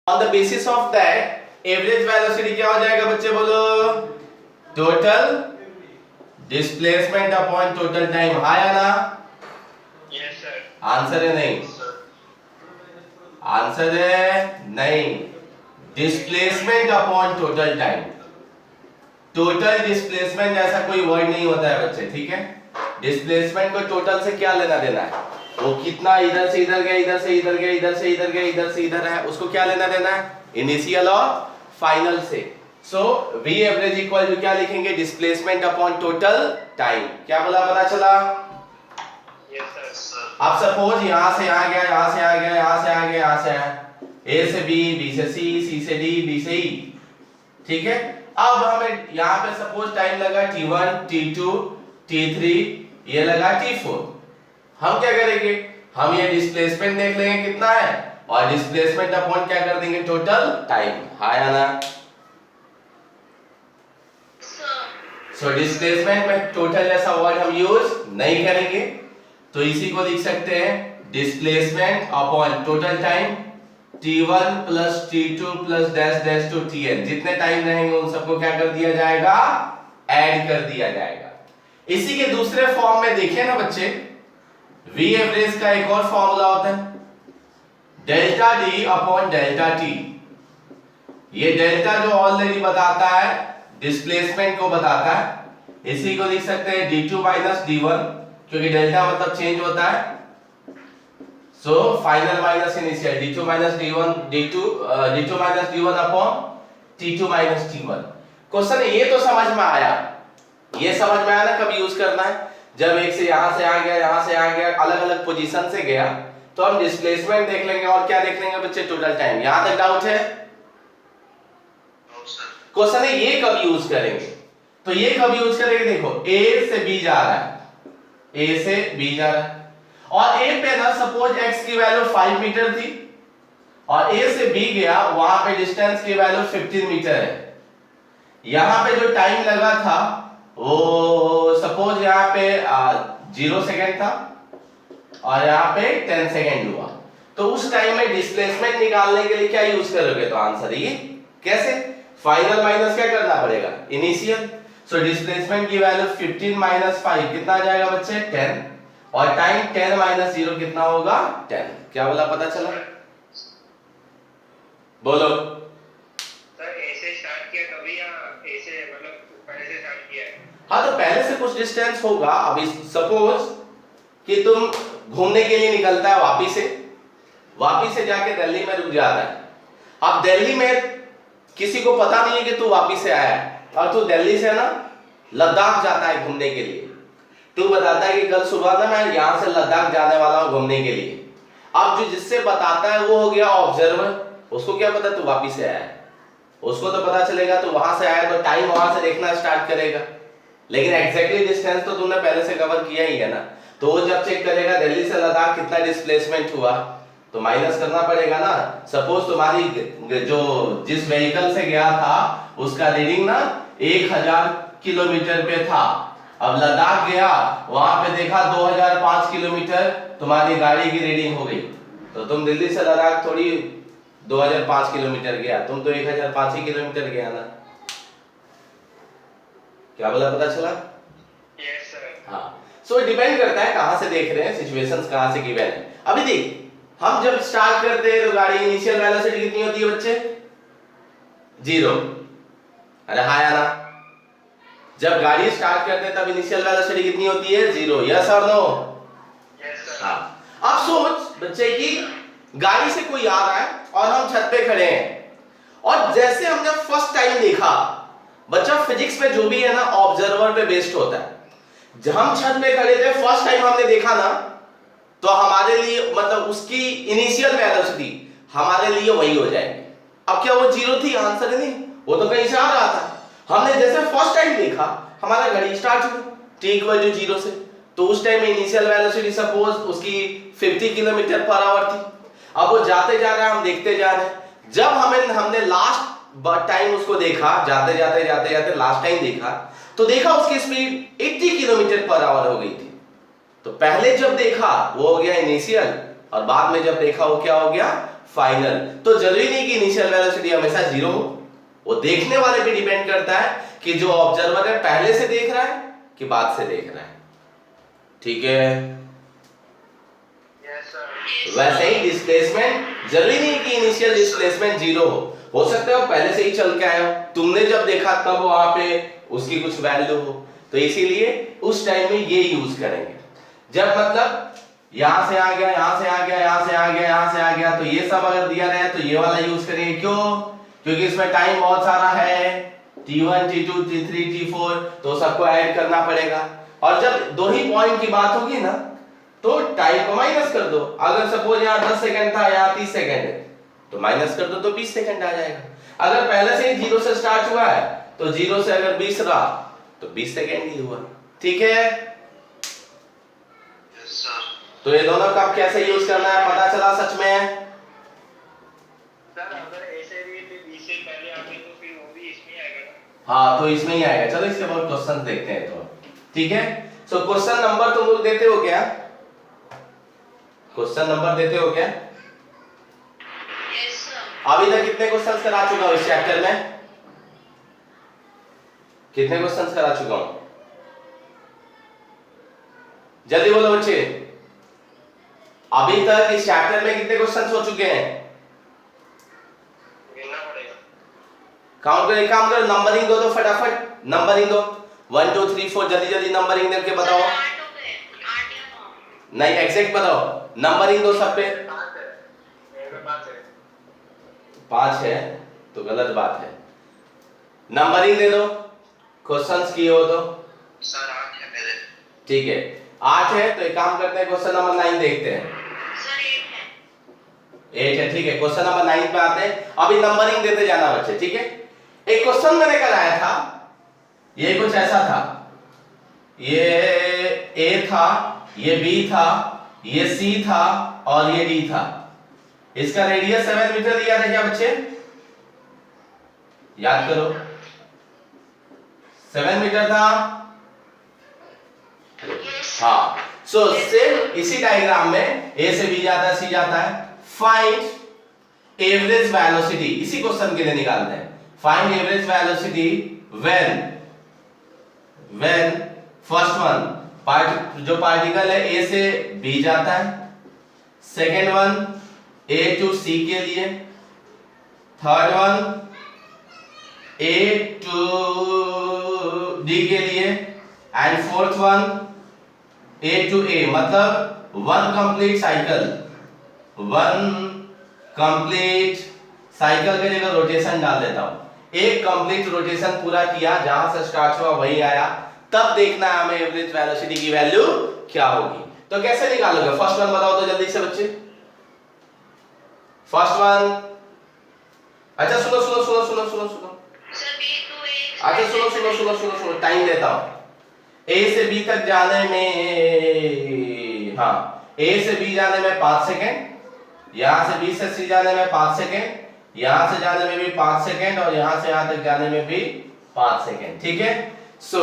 On the basis of that, average velocity क्या हो जाएगा बच्चे बोलो? Total displacement upon total time. हाँ या ना? Yes sir. आंसर है नहीं? आंसर है नहीं. Displacement upon total time. Total displacement जैसा कोई वर्ड नहीं होता है बच्चे, ठीक है? डिस्प्लेसमेंट को टोटल से क्या लेना देना है? वो कितना इधर से इधर गया, इधर से इधर गया, इधर से इधर गया, इधर से इधर है, उसको क्या लेना देना है? इनिशियल और फाइनल से. So we average equal to क्या लिखेंगे? Displacement upon total time. क्या बोला, पता चला? Yes sir. अब सपोज यहां से आ गया, यहां से आ गया, यहां से आ गया, यहां से आया, ए से बी, बी से सी, सी से डी, डी से ई, ठीक है? अब हमें यहां पे सपोज टाइम लगा t1, t2, t3, ये लगा t4. हम क्या करेंगे? हम ये डिस्प्लेसमेंट देख लेंगे कितना है और डिस्प्लेसमेंट अपॉन क्या कर देंगे? Total time. हाँ या ना? सो डिस्प्लेसमेंट में टोटल जैसा वर्ड हम यूज नहीं करेंगे, तो इसी को लिख सकते हैं displacement upon total time t1 plus t2 plus dash dash to tn. जितने टाइम रहेंगे उन सबको क्या कर दिया जाएगा? ऐड कर दिया जाएगा. इसी के दूसरे फॉर्म में देखें ना बच्चे, v एवरेज का एक और फॉर्मूला होता है delta d upon delta t. ये डेल्टा जो ऑलरेडी बताता है डिस्प्लेसमेंट को बताता है, इसी को लिख सकते हैं d2 माइनस d1, क्योंकि डेल्टा मतलब चेंज होता है. So final minus initial d2 minus d1, d2 minus d1 upon t2 minus t1. Question ये तो समझ में आया, ये समझ में आया ना कब यूज करना है? जब एक से यहां से आ गया, यहां से आ गया, अलग अलग पोजीशन से गया, तो हम डिस्प्लेसमेंट देख लेंगे और क्या देख लेंगे बच्चे? Total time. यहां तक डाउट है? क्वेश्चन है ये कब यूज करेंगे? तो ये कब यूज करेंगे? देखो a से b जा रहा है, a से b जा रहा है, और a पे ना सपोज x की वैल्यू 5 मीटर थी और a से b गया, वहां पे डिस्टेंस की वैल्यू 15 मीटर है. यहां पे जो टाइम लगा था वो सपोज यहां पे 0 सेकंड था और यहां पे 10 सेकंड हुआ. तो उस टाइम में डिस्प्लेसमेंट निकालने के लिए क्या यूज करोगे? तो आंसर ये कैसे? फाइनल माइनस क्या करना पड़ेगा? इनिशियल. सो डिस्प्लेसमेंट की वैल्यू 15 माइनस 5 कितना आ जाएगा बच्चे? 10. और टाइम 10 माइनस 0 कितना होगा? 10. क्या बोला, पता चला? बोलो. सर ऐसे स्टार्ट किया कभी या ऐसे मतलब पहले से स्टार्ट किया है? हाँ, तो पहले से कुछ डिस्टेंस होगा. अभी सपोज कि तुम घूमने के लिए निकलता है, वापी से जाके दिल्ली में रुक जाता है. अब दिल्ली में किसी को पता नहीं है कि तू वापी से आया है, और तू दिल्ली से ना लद्दाख जाता है घूमने के लिए. तू बताता है कि कल सुबह ना मैं यहां से लद्दाख जाने वाला हूं घूमने के लिए. अब जो जिससे बताता है वो हो गया ऑब्जर्वर. उसको क्या पता तू वापी से आया है? उसको तो पता चलेगा तू वहां से आया, तो टाइम वहां से देखना स्टार्ट करेगा. लेकिन एग्जैक्टली डिस्टेंस तो तूने पहले से कवर किया ही है ना. तो वो जब चेक करेगा दिल्ली से लद्दाख कितना डिस्प्लेसमेंट हुआ, तो माइनस करना पड़ेगा ना. सपोज तुम्हारी जो जिस व्हीकल से गया था उसका रीडिंग ना 1000 किलोमीटर पे था. अब लद्दाख गया, वहां पे देखा 2005 किलोमीटर तुम्हारी गाड़ी की रीडिंग हो गई. तो तुम दिल्ली से लद्दाख थोड़ी 2005 किलोमीटर गया, तुम तो 1005 ही किलोमीटर गया ना. क्या बोला, पता चला? Yes sir. हाँ. सो डिपेंड करता है कहां से देख रहे हैं, सिचुएशंस कहां से गिवन है. अभी देख, हम जब स्टार्ट करते हैं तो गाड़ी इनिशियल वेलोसिटी कितनी होती है बच्चे? 0. अरे हाँ या ना? जब गाड़ी स्टार्ट करते हैं तब इनिशियल वेलोसिटी कितनी होती है? 0. यस और नो? Yes sir. हाँ. अब सोच बच्चे की गाड़ी से कोई आ रहा है और हम छत पे खड़े हैं, और जैसे हमने फर्स्ट टाइम देखा, बच्चा फिजिक्स में जो भी है ना ऑब्जर्वर पे बेस्ड होता है. जब हम छत पे खड़े थे फर्स्ट टाइम हमने देखा ना, तो हमारे लिए मतलब उसकी इनिशियल वेलोसिटी हमारे लिए वही हो जाएगी. अब क्या वो 0 थी? आंसर नहीं, वो तो कहीं से आ रहा था. हमने जैसे फर्स्ट टाइम देखा, हमारा गाड़ी स्टार्ट हुई t इक्वल टू 0 से, तो उस टाइम में इनिशियल वेलोसिटी सपोज उसकी 50 किलोमीटर पर आवर थी. अब वो जाते जा रहा है, हम देखते जा रहे हैं. जब हमने लास्ट टाइम उसको देखा, जाते जाते लास्ट टाइम देखा, तो देखा उसकी स्पीड 80 किलोमीटर पर आवर हो गई थी. तो पहले जब देखा वो हो गया इनिशियल, और बाद में जब देखा वो क्या हो गया? फाइनल। तो जरूरी नहीं कि इनिशियल वेलोसिटी हमेशा जीरो हो, वो देखने वाले पे डिपेंड करता है कि जो ऑब्जर्वर है पहले से देख रहा है कि बाद से देख रहा है। ठीक है, यस सर। वैसे ही डिस्प्लेसमेंट जरूरी नहीं कि इनिशियल डिस्प्लेसमेंट जीरो हो सकता है वो पहले से ही चल के आया हो, तुमने जब देखा तब वहां पे उसकी कुछ वैल्यू हो, तो इसीलिए उस टाइम में ये यूज करेंगे। जब मतलब यहां से आ गया, यहां से आ गया, यहां से आ गया, यहां से आ गया, तो ये सब अगर दिया रहे तो ये वाला यूज करेंगे। क्यों? क्योंकि इसमें टाइम बहुत सारा है, t1 t2 t3 t4, तो सबको ऐड करना पड़ेगा। और जब दो ही पॉइंट की बात होगी ना तो टाइम को माइनस कर दो। अगर सपोज यहाँ 10 सेकंड था, यहाँ 30 सेकंड है, तो माइनस कर दो तो 20 सेकंड आ जाएगा। अगर पहले से ही जीरो से स्टार्ट हुआ है तो जीरो से अगर 20 रहा तो 20 सेकंड ही हुआ। ठीक है, यस सर। तो ये दोनों का कैसे यूज करना है पता चला सच में। सर अगर ऐसे भी 20 से पहले आ गए तो फिर वो भी इसमें आएगा ना? हाँ, तो इसमें ही आएगा। चलो इसके बाद क्वेश्चन देखते हैं। तो ठीक है, सो क्वेश्चन नंबर तुम लोग देते हो क्या? क्वेश्चन नंबर देते हो क्या? Yes sir. अभी तक कितने क्वेश्चंस करा चुका हूं इस चैप्टर में? कितने क्वेश्चंस करा चुका हूं? जल्दी बोलो बच्चे, अभी तक इस चैप्टर में कितने क्वेश्चंस हो चुके हैं? गिनना पड़ेगा। काउंट करो, एक काम करो, नंबरिंग दो फटाफट, नंबरिंग दो 1 2 3 4, जल्दी जल्दी नंबरिंग करके बताओ। सर 8 हो गए, 8 या 9। नहीं, एग्जैक्ट बताओ, नंबरिंग दो सब पे। 5 है, मेरे पास है। 5 है तो गलत बात है, नंबरिंग दे दो क्वेश्चंस किए हो तो। सर 8 है मेरे। ठीक है, 8 है तो एक काम करते हैं, क्वेश्चन नंबर 9 देखते हैं। सर 8 है। 8 है, ठीक है, क्वेश्चन नंबर 9 पे आते हैं। अभी नंबरिंग देते जाना बच्चे, ठीक है। एक क्वेश्चन मैंने कराया था, ये कुछ ऐसा था, ये ए था, ये बी था, ये सी था और ये डी था। इसका रेडियस 7 मीटर दिया था क्या बच्चे? याद करो, 7 मीटर था। हाँ, सो सेम इसी डायग्राम में ए से बी जाता है, सी जाता है। फाइंड एवरेज वेलोसिटी, इसी क्वेश्चन के लिए निकालते हैं। Find average velocity when first one जो पार्टिकल है ए से बी जाता है, second one A to C के लिए, third one A to D के लिए, and fourth one A to A. मतलब वन कंप्लीट साइकिल के जगह रोटेशन डाल देता हूं। एक कंप्लीट रोटेशन पूरा किया, जहां से स्टार्ट हुआ वही आया, तब देखना है हमें एवरेज वेलोसिटी की वैल्यू क्या होगी। तो कैसे निकालोगे? फर्स्ट वन बताओ तो जल्दी से बच्चे। फर्स्ट वन, अच्छा सुनो सुनो सुनो सुनो सुनो सुनो, सर बी टू ए। अच्छा सुनो सुनो सुनो सुनो सुनो, टाइम देता हूं। ए से बी तक जाने में, हाँ, ए से बी जाने में 5 सेकेंड, यहां से बी से सी जाने में 5 सेकेंड, यहां से जाने में भी 5 सेकेंड, और यहां से यहां तक जाने में भी 5 सेकेंड। ठीक है, सो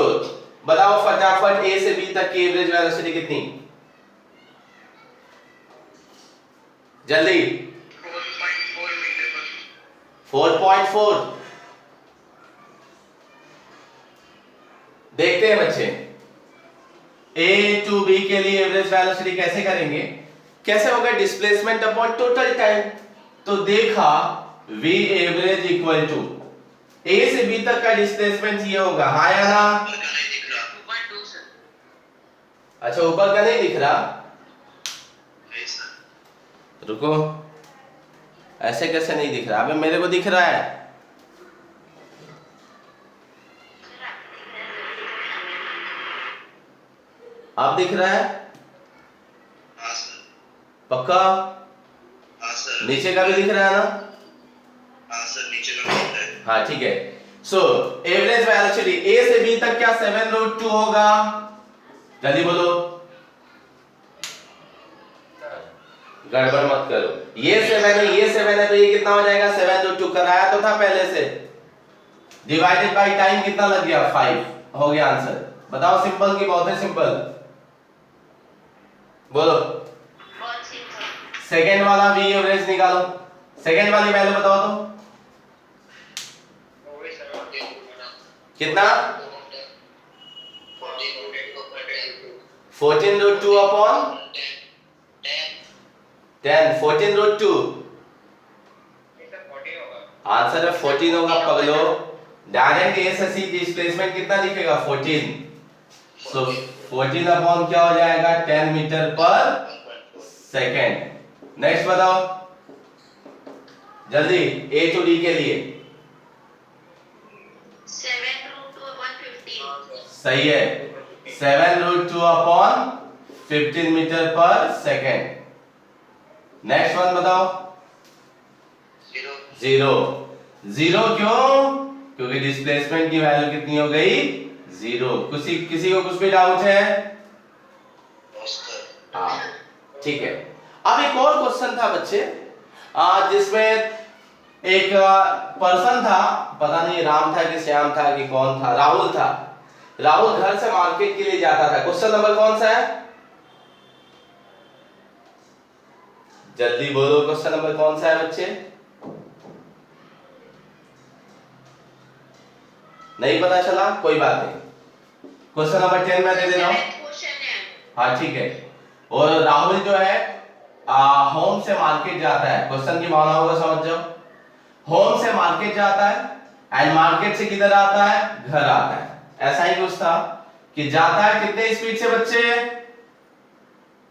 बताओ फटाफट ए से बी तक की एवरेज वेलोसिटी कितनी? जल्दी। 4.4 मीटर पर। 4.4। देखते हैं बच्चे, ए टू बी के लिए एवरेज वेलोसिटी कैसे करेंगे? कैसे होगा? Displacement upon total time. तो देखा v एवरेज इक्वल टू ए से बी तक का डिस्प्लेसमेंट ये होगा, हाँ या ना? ऊपर का नहीं दिख रहा। 2.2 सर। अच्छा, ऊपर का नहीं दिख रहा, नहीं सर। रुको, ऐसे कैसे नहीं दिख रहा? अबे मेरे को दिख रहा है। अब दिख रहा है? हाँ सर। पक्का? हाँ सर। नीचे का भी दिख रहा है ना? हाँ सर, नीचे का दिख रहा है। हाँ ठीक है। सो एवरेज वेलोसिटी ए से बी तक क्या 7√2 होगा? जल्दी बोलो, गड़बड़ मत करो। ये 7 है, ये 7 है, तो ये कितना हो जाएगा? 7√2 कराया तो था पहले से, डिवाइडेड बाय टाइम कितना लग गया? 5 हो गया आंसर। बताओ सिंपल की बहुत है सिंपल? बोलो। बहुत सिंपल। सेकेंड वाला वी एवरेज निकालो। सेकंड वाली वैल्यू बताओ तो वही सर कितना 14 रूट 2 अपॉन 10 14 रूट 2 सर 40 होगा। आंसर है 14 होगा पगलो। डायरेक्ट ए से सी डिस्प्लेसमेंट कितना दिखेगा 14। सो 14 अपॉन क्या हो जाएगा 10 मीटर पर सेकेंड। नेक्स्ट बताओ जल्दी ए टू डी के लिए। 7 root 2 upon 15. सही है 7 रूट 2 अपॉन 15 मीटर पर सेकेंड। नेक्स्ट वन बताओ 0 0 क्यों क्योंकि डिस्प्लेसमेंट की वैल्यू कितनी हो गई 0। किसी को कुछ भी डाउट है? हाँ ठीक है। अब एक और क्वेश्चन था बच्चे जिसमें एक पर्सन था, पता नहीं राम था कि श्याम था कि कौन था, राहुल था। राहुल घर से मार्केट के लिए जाता था। क्वेश्चन नंबर कौन सा है जल्दी बोलो, क्वेश्चन नंबर कौन सा है बच्चे? नहीं पता चला कोई बात नहीं, क्वेश्चन नंबर 10 में दे दे रहा हूं। 7th question है। हाँ ठीक है। और राहुल जो है होम से मार्केट जाता है। क्वेश्चन की भावनाओं को समझ जाओ। होम से मार्केट जाता है एंड मार्केट से किधर आता है घर आता है। ऐसा ही कुछ था कि जाता है कितने स्पीड से बच्चे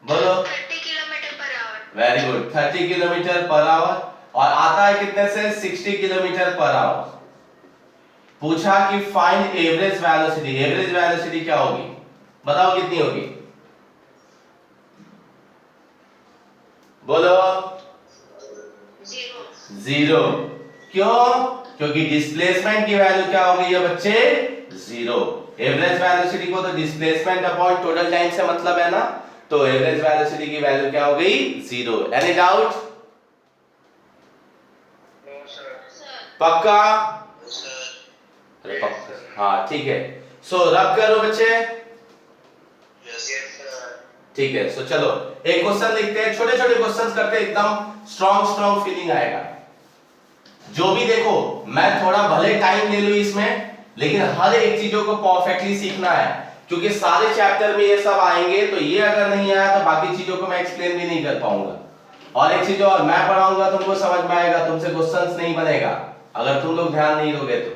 बोलो? 30 kilometre per hour. Very good 30 kilometre per hour. और आता है कितने से 60 किलोमीटर पर आवर। पूछा कि find average velocity. Average velocity क्या होगी बताओ कितनी होगी बोलो? 0। क्यों क्योंकि डिस्प्लेसमेंट की वैल्यू क्या हो गई है बच्चे 0। एवरेज वेलोसिटी को तो डिस्प्लेसमेंट अपॉन टोटल टाइम से मतलब है ना, तो एवरेज वेलोसिटी की वैल्यू क्या हो गई 0। Any doubt? No sir. पक्का? अरे पक्का हाँ ठीक है। सो रब करो बच्चे। Yes sir. ठीक है सो चलो एक क्वेश्चन लिखते हैं। छोटे छोटे क्वेश्चंस करते हैं, एकदम स्ट्रॉन्ग फीलिंग आएगा। जो भी देखो मैं थोड़ा भले टाइम ले लूं इसमें, लेकिन हर एक चीजों को परफेक्टली सीखना है क्योंकि सारे चैप्टर में ये सब आएंगे। तो ये अगर नहीं आया तो बाकी चीजों को मैं एक्सप्लेन भी नहीं कर पाऊंगा। और एक चीज और, मैं पढ़ाऊंगा तुमको समझ में आएगा, तुमसे क्वेश्चंस नहीं बनेगा अगर तुम लोग ध्यान नहीं दोगे तो।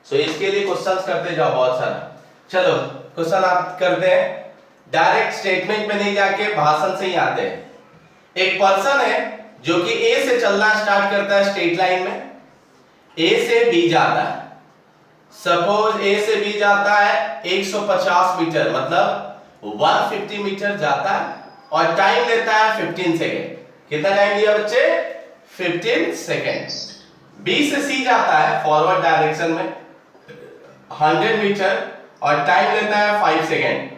सो इसके लिए क्वेश्चंस करते जाओ बहुत सारा। चलो क्वेश्चन आप करते हैं। डायरेक्ट स्टेटमेंट में नहीं जाके भाषण से ही आते हैं। एक पर्सन है जो कि ए से चलना स्टार्ट करता है स्ट्रेट लाइन में, ए से बी जाता है। सपोज ए से बी जाता है 150 मीटर मतलब 150 मीटर जाता है और टाइम लेता है 15 सेकेंड। कितना टाइम लिया बच्चे 15 सेकेंड। बी से सी जाता है फॉरवर्ड डायरेक्शन में 100 मीटर और टाइम लेता है 5 सेकेंड।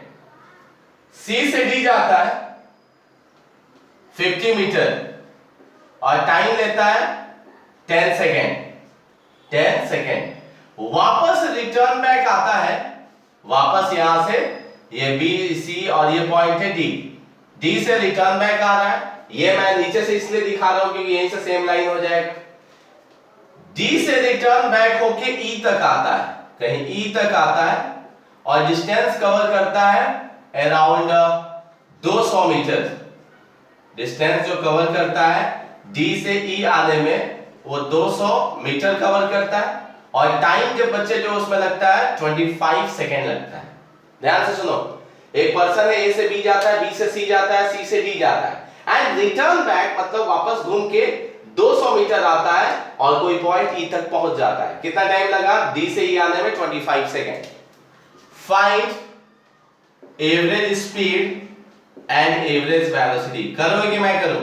सी से डी जाता है 50 मीटर और टाइम लेता है 10 सेकेंड। 10 सेकेंड। वापस रिटर्न बैक आता है, वापस यहां से ये बी सी और ये पॉइंट है डी। डी से रिटर्न बैक आ रहा है। ये मैं नीचे से इसलिए दिखा रहा हूं क्योंकि यहीं से सेम लाइन हो जाएगा। डी से रिटर्न बैक होके ई तक आता है, कहीं ई तक आता है और डिस्टेंस कवर करता है अराउंड 200 मीटर। डिस्टेंस जो कवर करता है डी से ई आने में वो 200 मीटर कवर करता है और टाइम जब बच्चे जो उसमें लगता है 25 सेकेंड लगता है। ध्यान से सुनो, एक पर्सन है ए से बी जाता है, बी से सी जाता है, सी से डी जाता है एंड रिटर्न बैक मतलब वापस घूम के 200 मीटर आता है और कोई पॉइंट ई तक पहुंच जाता है। कितना टाइम लगा डी से ई आने में 25 second. Find average speed and average velocity. करोगे कि मैं करूं?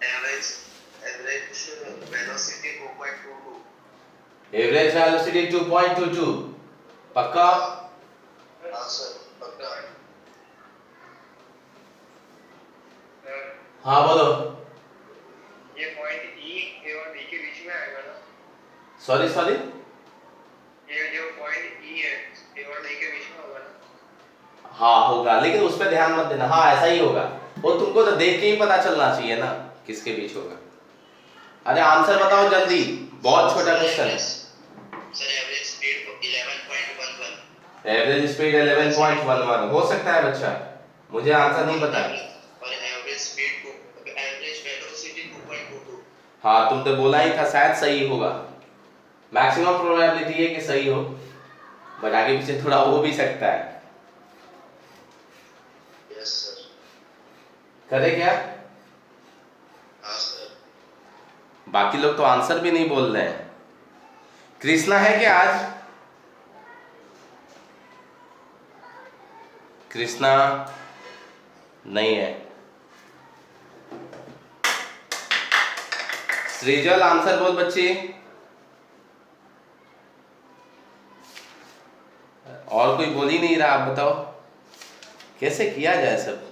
Average velocity 2.22। एवरेज वेलोसिटी 2.22 पक्का? हां सर पक्का। हाँ बोलो। ये पॉइंट ई और डी के बीच में आएगा ना? सॉरी ये जो पॉइंट ई है ए और डी के बीच में होगा ना? हाँ होगा, लेकिन उस पर ध्यान मत देना। हाँ ऐसा ही होगा, वो तुमको तो देख के ही पता चलना चाहिए ना। किसके बीच होगा? अरे आंसर बताओ जल्दी, बहुत छोटा क्वेश्चन है। Sir average speed 11.11 average speed 11.11 हो सकता है बच्चा, मुझे आंसर नहीं पता है। और एवरेज वेलोसिटी 2.22। हाँ तुम तो बोला ही था, शायद सही होगा, मैक्सिमम प्रोबेबिलिटी है कि सही हो, बट आगे पीछे थोड़ा हो भी सकता है। Yes sir. करे क्या? हाँ सर। बाकी लोग तो आंसर भी नहीं बोल रहे हैं। कृष्णा है क्या आज? कृष्णा नहीं है। सृजल आंसर बोल बच्ची। और कोई बोल ही नहीं रहा, आप बताओ कैसे किया जाए सब।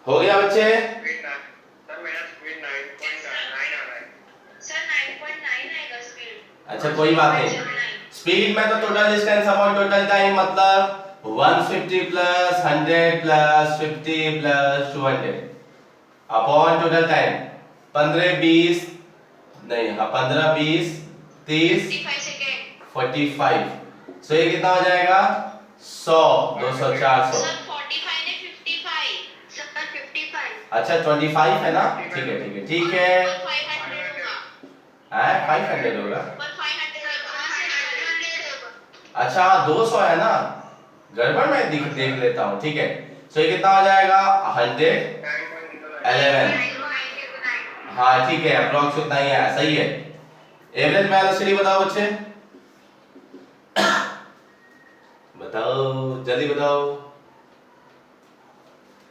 हो गया बच्चे? सर मेरा स्पीड 9.9 आ रहा है। सर 9.9 आएगा स्पीड। अच्छा कोई बात नहीं, स्पीड में तो total distance upon total time, मतलब 150 plus 100 plus 50 plus 200 upon total time 15 20 नहीं, हाँ 15 20 30 55 सेकेंड। 45। सो ये कितना हो जाएगा? 100 200 400। सर 45 ने 55। सर 55। अच्छा 25 है ना, ठीक है ठीक है ठीक है। और 500 होगा। 500 होगा। पर 500 होगा। अच्छा 200 है ना, गड़बड़ में देख लेता हूँ, ठीक है। सो ये कितना हो जाएगा? 111। हाँ ठीक है, अप्रोक्स उतना ही है, सही है। एवरेज वेलोसिटी बताओ बच्चे, बताओ जल्दी बताओ।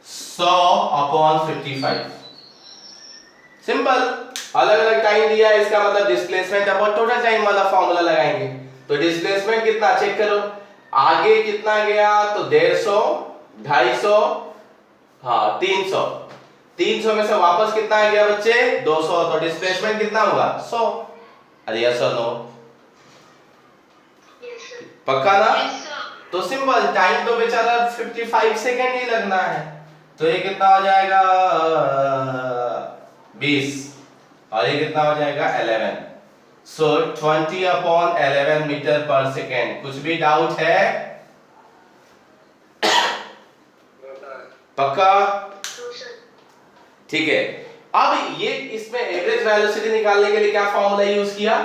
100 अपॉन 55। सिंपल, अलग अलग टाइम दिया है, इसका मतलब डिस्प्लेसमेंट अपॉन टोटल टाइम वाला फॉर्मूला लगाएंगे। तो डिस्प्लेसमेंट कितना चेक करो, आगे कितना गया तो 150 250, हाँ 300। 300 में से वापस कितना गया बच्चे? 200। तो डिस्प्लेसमेंट कितना हुआ? 100। अरे यस और नो? पक्का ना? तो सिंपल, टाइम तो बेचारा 55 सेकेंड ही लगना है। तो ये कितना हो जाएगा? 20। और ये कितना हो जाएगा? 11। सो 20 अपॉन 11 मीटर पर सेकेंड। कुछ भी डाउट है? पक्का? ठीक है। अब ये इसमें एवरेज वेलोसिटी निकालने के लिए क्या फॉर्मूला यूज किया?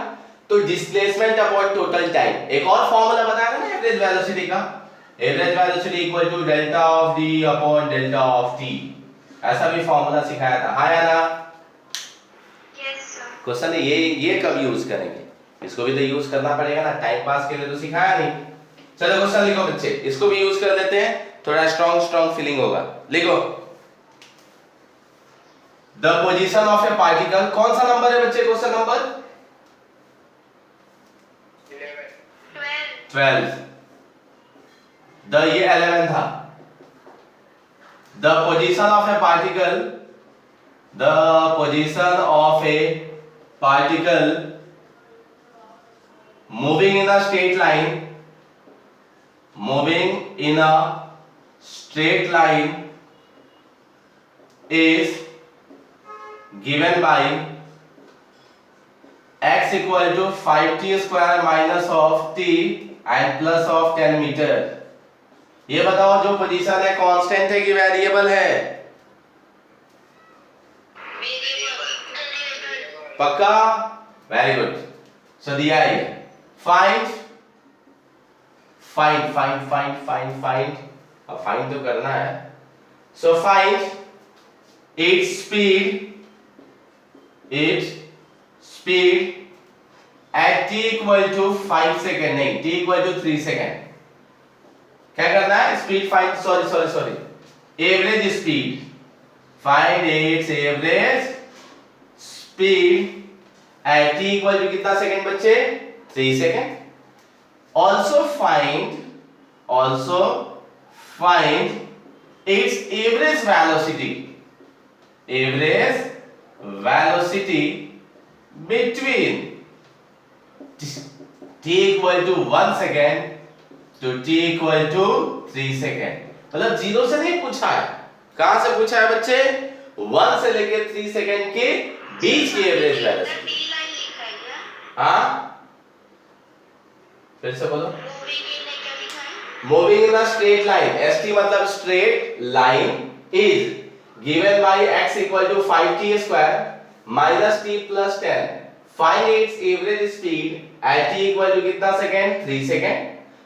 तो डिस्प्लेसमेंट अपॉन टोटल टाइम। एक और फॉर्मूला बताया था ना एवरेज वेलोसिटी का, average velocity equal to delta of D upon delta of T. ऐसा भी फॉर्मूला सिखाया था, हाँ या ना? Yes sir. क्वेश्चन है ये कब यूज करेंगे? इसको भी तो यूज करना पड़ेगा ना, टाइम पास के लिए तो सिखाया नहीं। चलो क्वेश्चन लिखो बच्चे, इसको भी यूज कर लेते हैं, थोड़ा स्ट्रॉन्ग फीलिंग होगा। लिखो, the position of A particle. कौन सा नंबर है बच्चे क्वेश्चन नंबर? 12। द ये 11 था। The position of A particle, the position of A particle moving in a straight line, moving in a straight line is given by x equal to 5t square minus of t and plus of 10 metre. ये बताओ जो position है constant है कि variable है? पक्का? Very good. सो दिया है ये, फाइंड अब फाइंड तो करना है। So find its speed at t equal to 5 second, नहीं t इक्वल टू 3 सेकेंड। क्या करना है? Speed find, sorry average speed, find its average speed at t equal to कितना सेकेंड बच्चे? 3 second. also find its average velocity between t equal to 1 second to t equal to 3 second। मतलब 0 से नहीं पूछा है, कहां से पूछा है बच्चे? 1 से लेके 3 सेकंड के बीच की एवरेज वेलोसिटी। टी लाइन लिखा है क्या? हाँ, फिर से बोलो। मूविंग इन ने क्या लिखा है? Moving in a straight line, st मतलब straight line, is given by x equal to 5t square minus t plus 10। Find its average speed at t equal to कितना second? 3 second.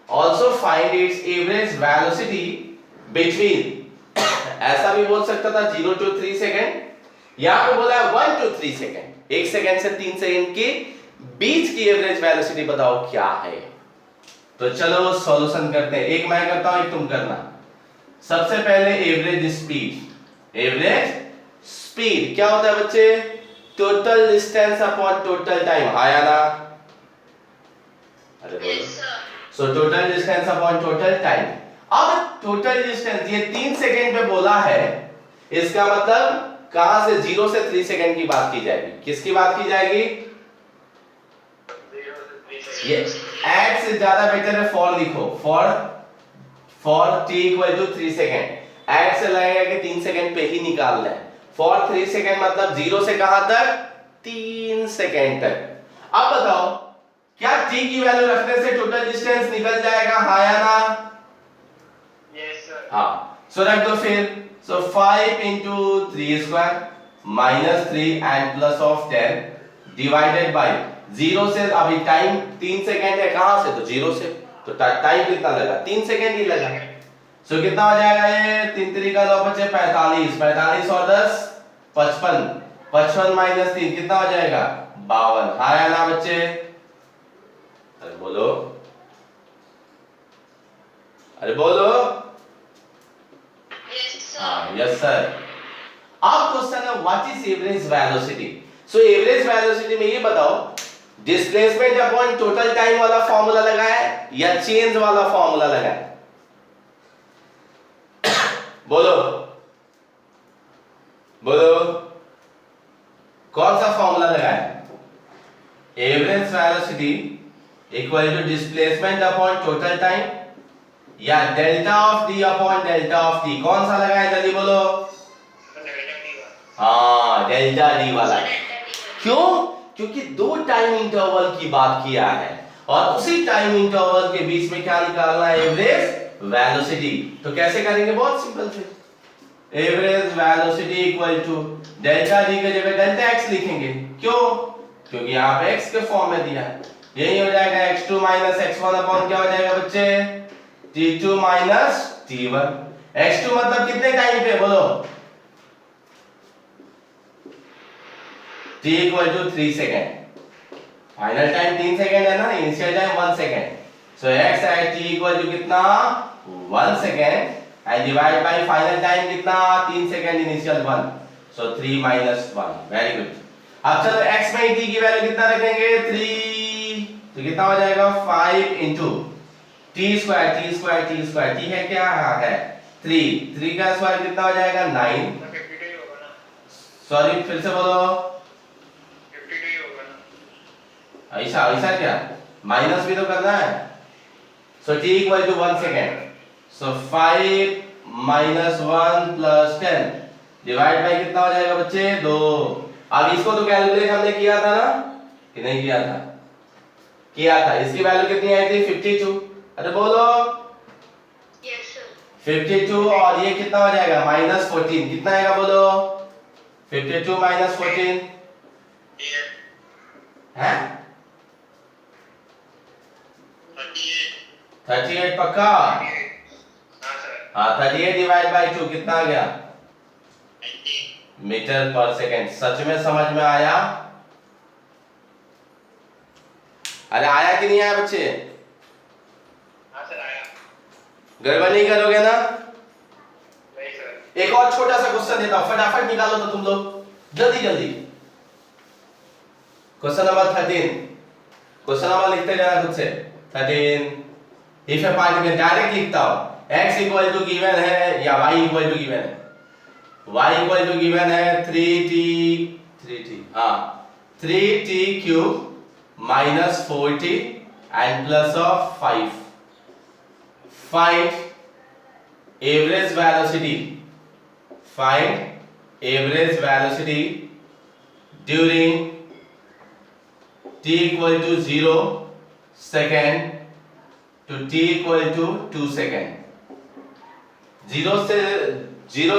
Also find its average velocity between ऐसा भी बोल सकता था 0 to 3 second, यहां पे बोला है 1 to 3 सेकंड, 1 सेकंड से 3 सेकंड के बीच की एवरेज वेलोसिटी बताओ क्या है। तो चलो सॉल्यूशन करते हैं, एक मैं करता हूं एक तुम करना। सबसे पहले एवरेज स्पीड क्या होता है बच्चे? Total distance upon total time, हाँ या ना? अरे बोलो। Yes sir. So total distance upon total time. अब टोटल डिस्टेंस ये 3 सेकंड पे बोला है, इसका मतलब कहां से? 0 से 3 सेकंड की बात की जाएगी। किसकी बात की जाएगी? 0 से 3 सेकंड। ये एट से ज्यादा बेटर है फॉर लिखो, for t equal to 3 second. At से लगेगा कि 3 सेकंड पे ही निकालना है। फॉर 3 सेकंड मतलब 0 से कहां तक? 3 सेकंड तक। अब बताओ क्या t की वैल्यू रखने से टोटल डिस्टेंस निकल जाएगा, हाँ या ना? Yes sir. हाँ, सो रख दो फिर। सो 5 into 3 square minus 3 and plus of 10 divided by 0 से, अभी टाइम 3 सेकंड है, कहां से? तो 0 से, तो टाइम कितना लगा? 3 सेकंड ही लगा। सो कितना हो जाएगा ये? 3 3 का 9 बचे 45, 45 और 10 55, 55 माइनस 3 कितना हो जाएगा? 52, हाँ या ना बच्चे? अरे बोलो, अरे बोलो। Yes sir. हाँ, यस सर। अब क्वेश्चन है what is average velocity. So average velocity में ये बताओ डिस्प्लेसमेंट अपॉन टोटल टाइम वाला फॉर्मूला लगाया है या चेंज वाला फॉर्मूला लगाया है? बोलो बोलो, कौन सा फॉर्मूला लगाया है? Average velocity equal to displacement upon total time या delta of D upon delta of T, कौन सा लगाया? जल्दी बोलो। हाँ, डेल्टा डी वाला। क्यों? क्योंकि 2 टाइम इंटरवल की बात किया है और उसी टाइम इंटरवल के बीच में क्या निकालना है? Average velocity. तो कैसे करेंगे? बहुत सिंपल से, average velocity equal to delta D की जगह डेल्टा एक्स लिखेंगे। क्यों? क्योंकि यहाँ पे x के फॉर्म में दिया है। यही हो जाएगा x2 माइनस x1 अपॉन क्या हो जाएगा बच्चे? t2 minus t1। x2 मतलब कितने टाइम पे? बोलो। t equal to 3 second, final time 3 second है ना, initial time 1 second. So x at t equal to कितना? 1 second and divide by final time कितना? 3 second, initial 1। So 3 minus 1। Very good. अब चलो x में t की वैल्यू कितना रखेंगे? 3, तो कितना हो जाएगा? 5 into t स्क्वायर t है क्या? है 3 का स्क्वायर कितना हो जाएगा? 9। 52 होगा ना? सॉरी, फिर से बोलो। 52 होगा ना? ऐसा क्या? माइनस भी तो करना है। So t equal to 1 second. So 5 minus 1 plus 10 divide by कितना हो जाएगा बच्चे? 2। अब इसको तो कैलकुलेट हमने किया था ना, कि नहीं किया था? किया था। इसकी वैल्यू कितनी आई थी? 52। अरे बोलो। Yes sir. 52 और ये कितना हो जाएगा? माइनस 14। कितना आएगा बोलो? 52 माइनस 14 है 38 पक्का? हाँ सर। हाँ, 38 डिवाइड बाय 2 कितना आ गया? मीटर पर सेकेंड। सच में समझ में आया? अरे आया कि नहीं आया बच्चे? हाँ सर, आया। गड़बड़ नहीं करोगे ना? नहीं सर। एक और छोटा सा क्वेश्चन देता हूं, फटाफट निकालो तो तुम लोग, जल्दी जल्दी। क्वेश्चन नंबर 13, क्वेश्चन नंबर लिखते जाना खुद से। 13 इफ ए पार्टिकल डायरेक्ट लिखता हूं x इक्वल टू गिवन है या y इक्वल टू गिवन है y इक्वल टू गिवन है 3t cube minus 4t and plus of 5 find average velocity during t equal to 0 second to t equal to 2 second 0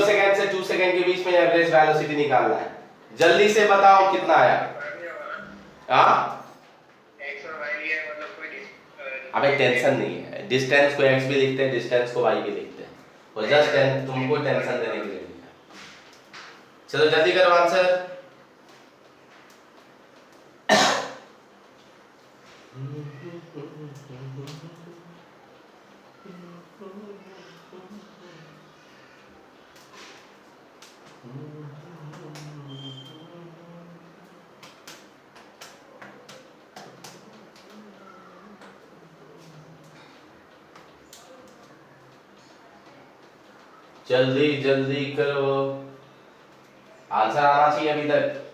second से 2 second के बीच में average velocity निकालना है जल्दी से बताओ कितना आया हाँ x और y लिया है, मतलब कोई अबे टेंशन नहीं है डिस्टेंस को x भी लिखते हैं डिस्टेंस को y भी लिखते हैं वो जस्ट तुमको टेंशन देने के लिए लिखा है। चलो जल्दी करो आंसर जल्दी जल्दी करो आंसर आना चाहिए अभी तक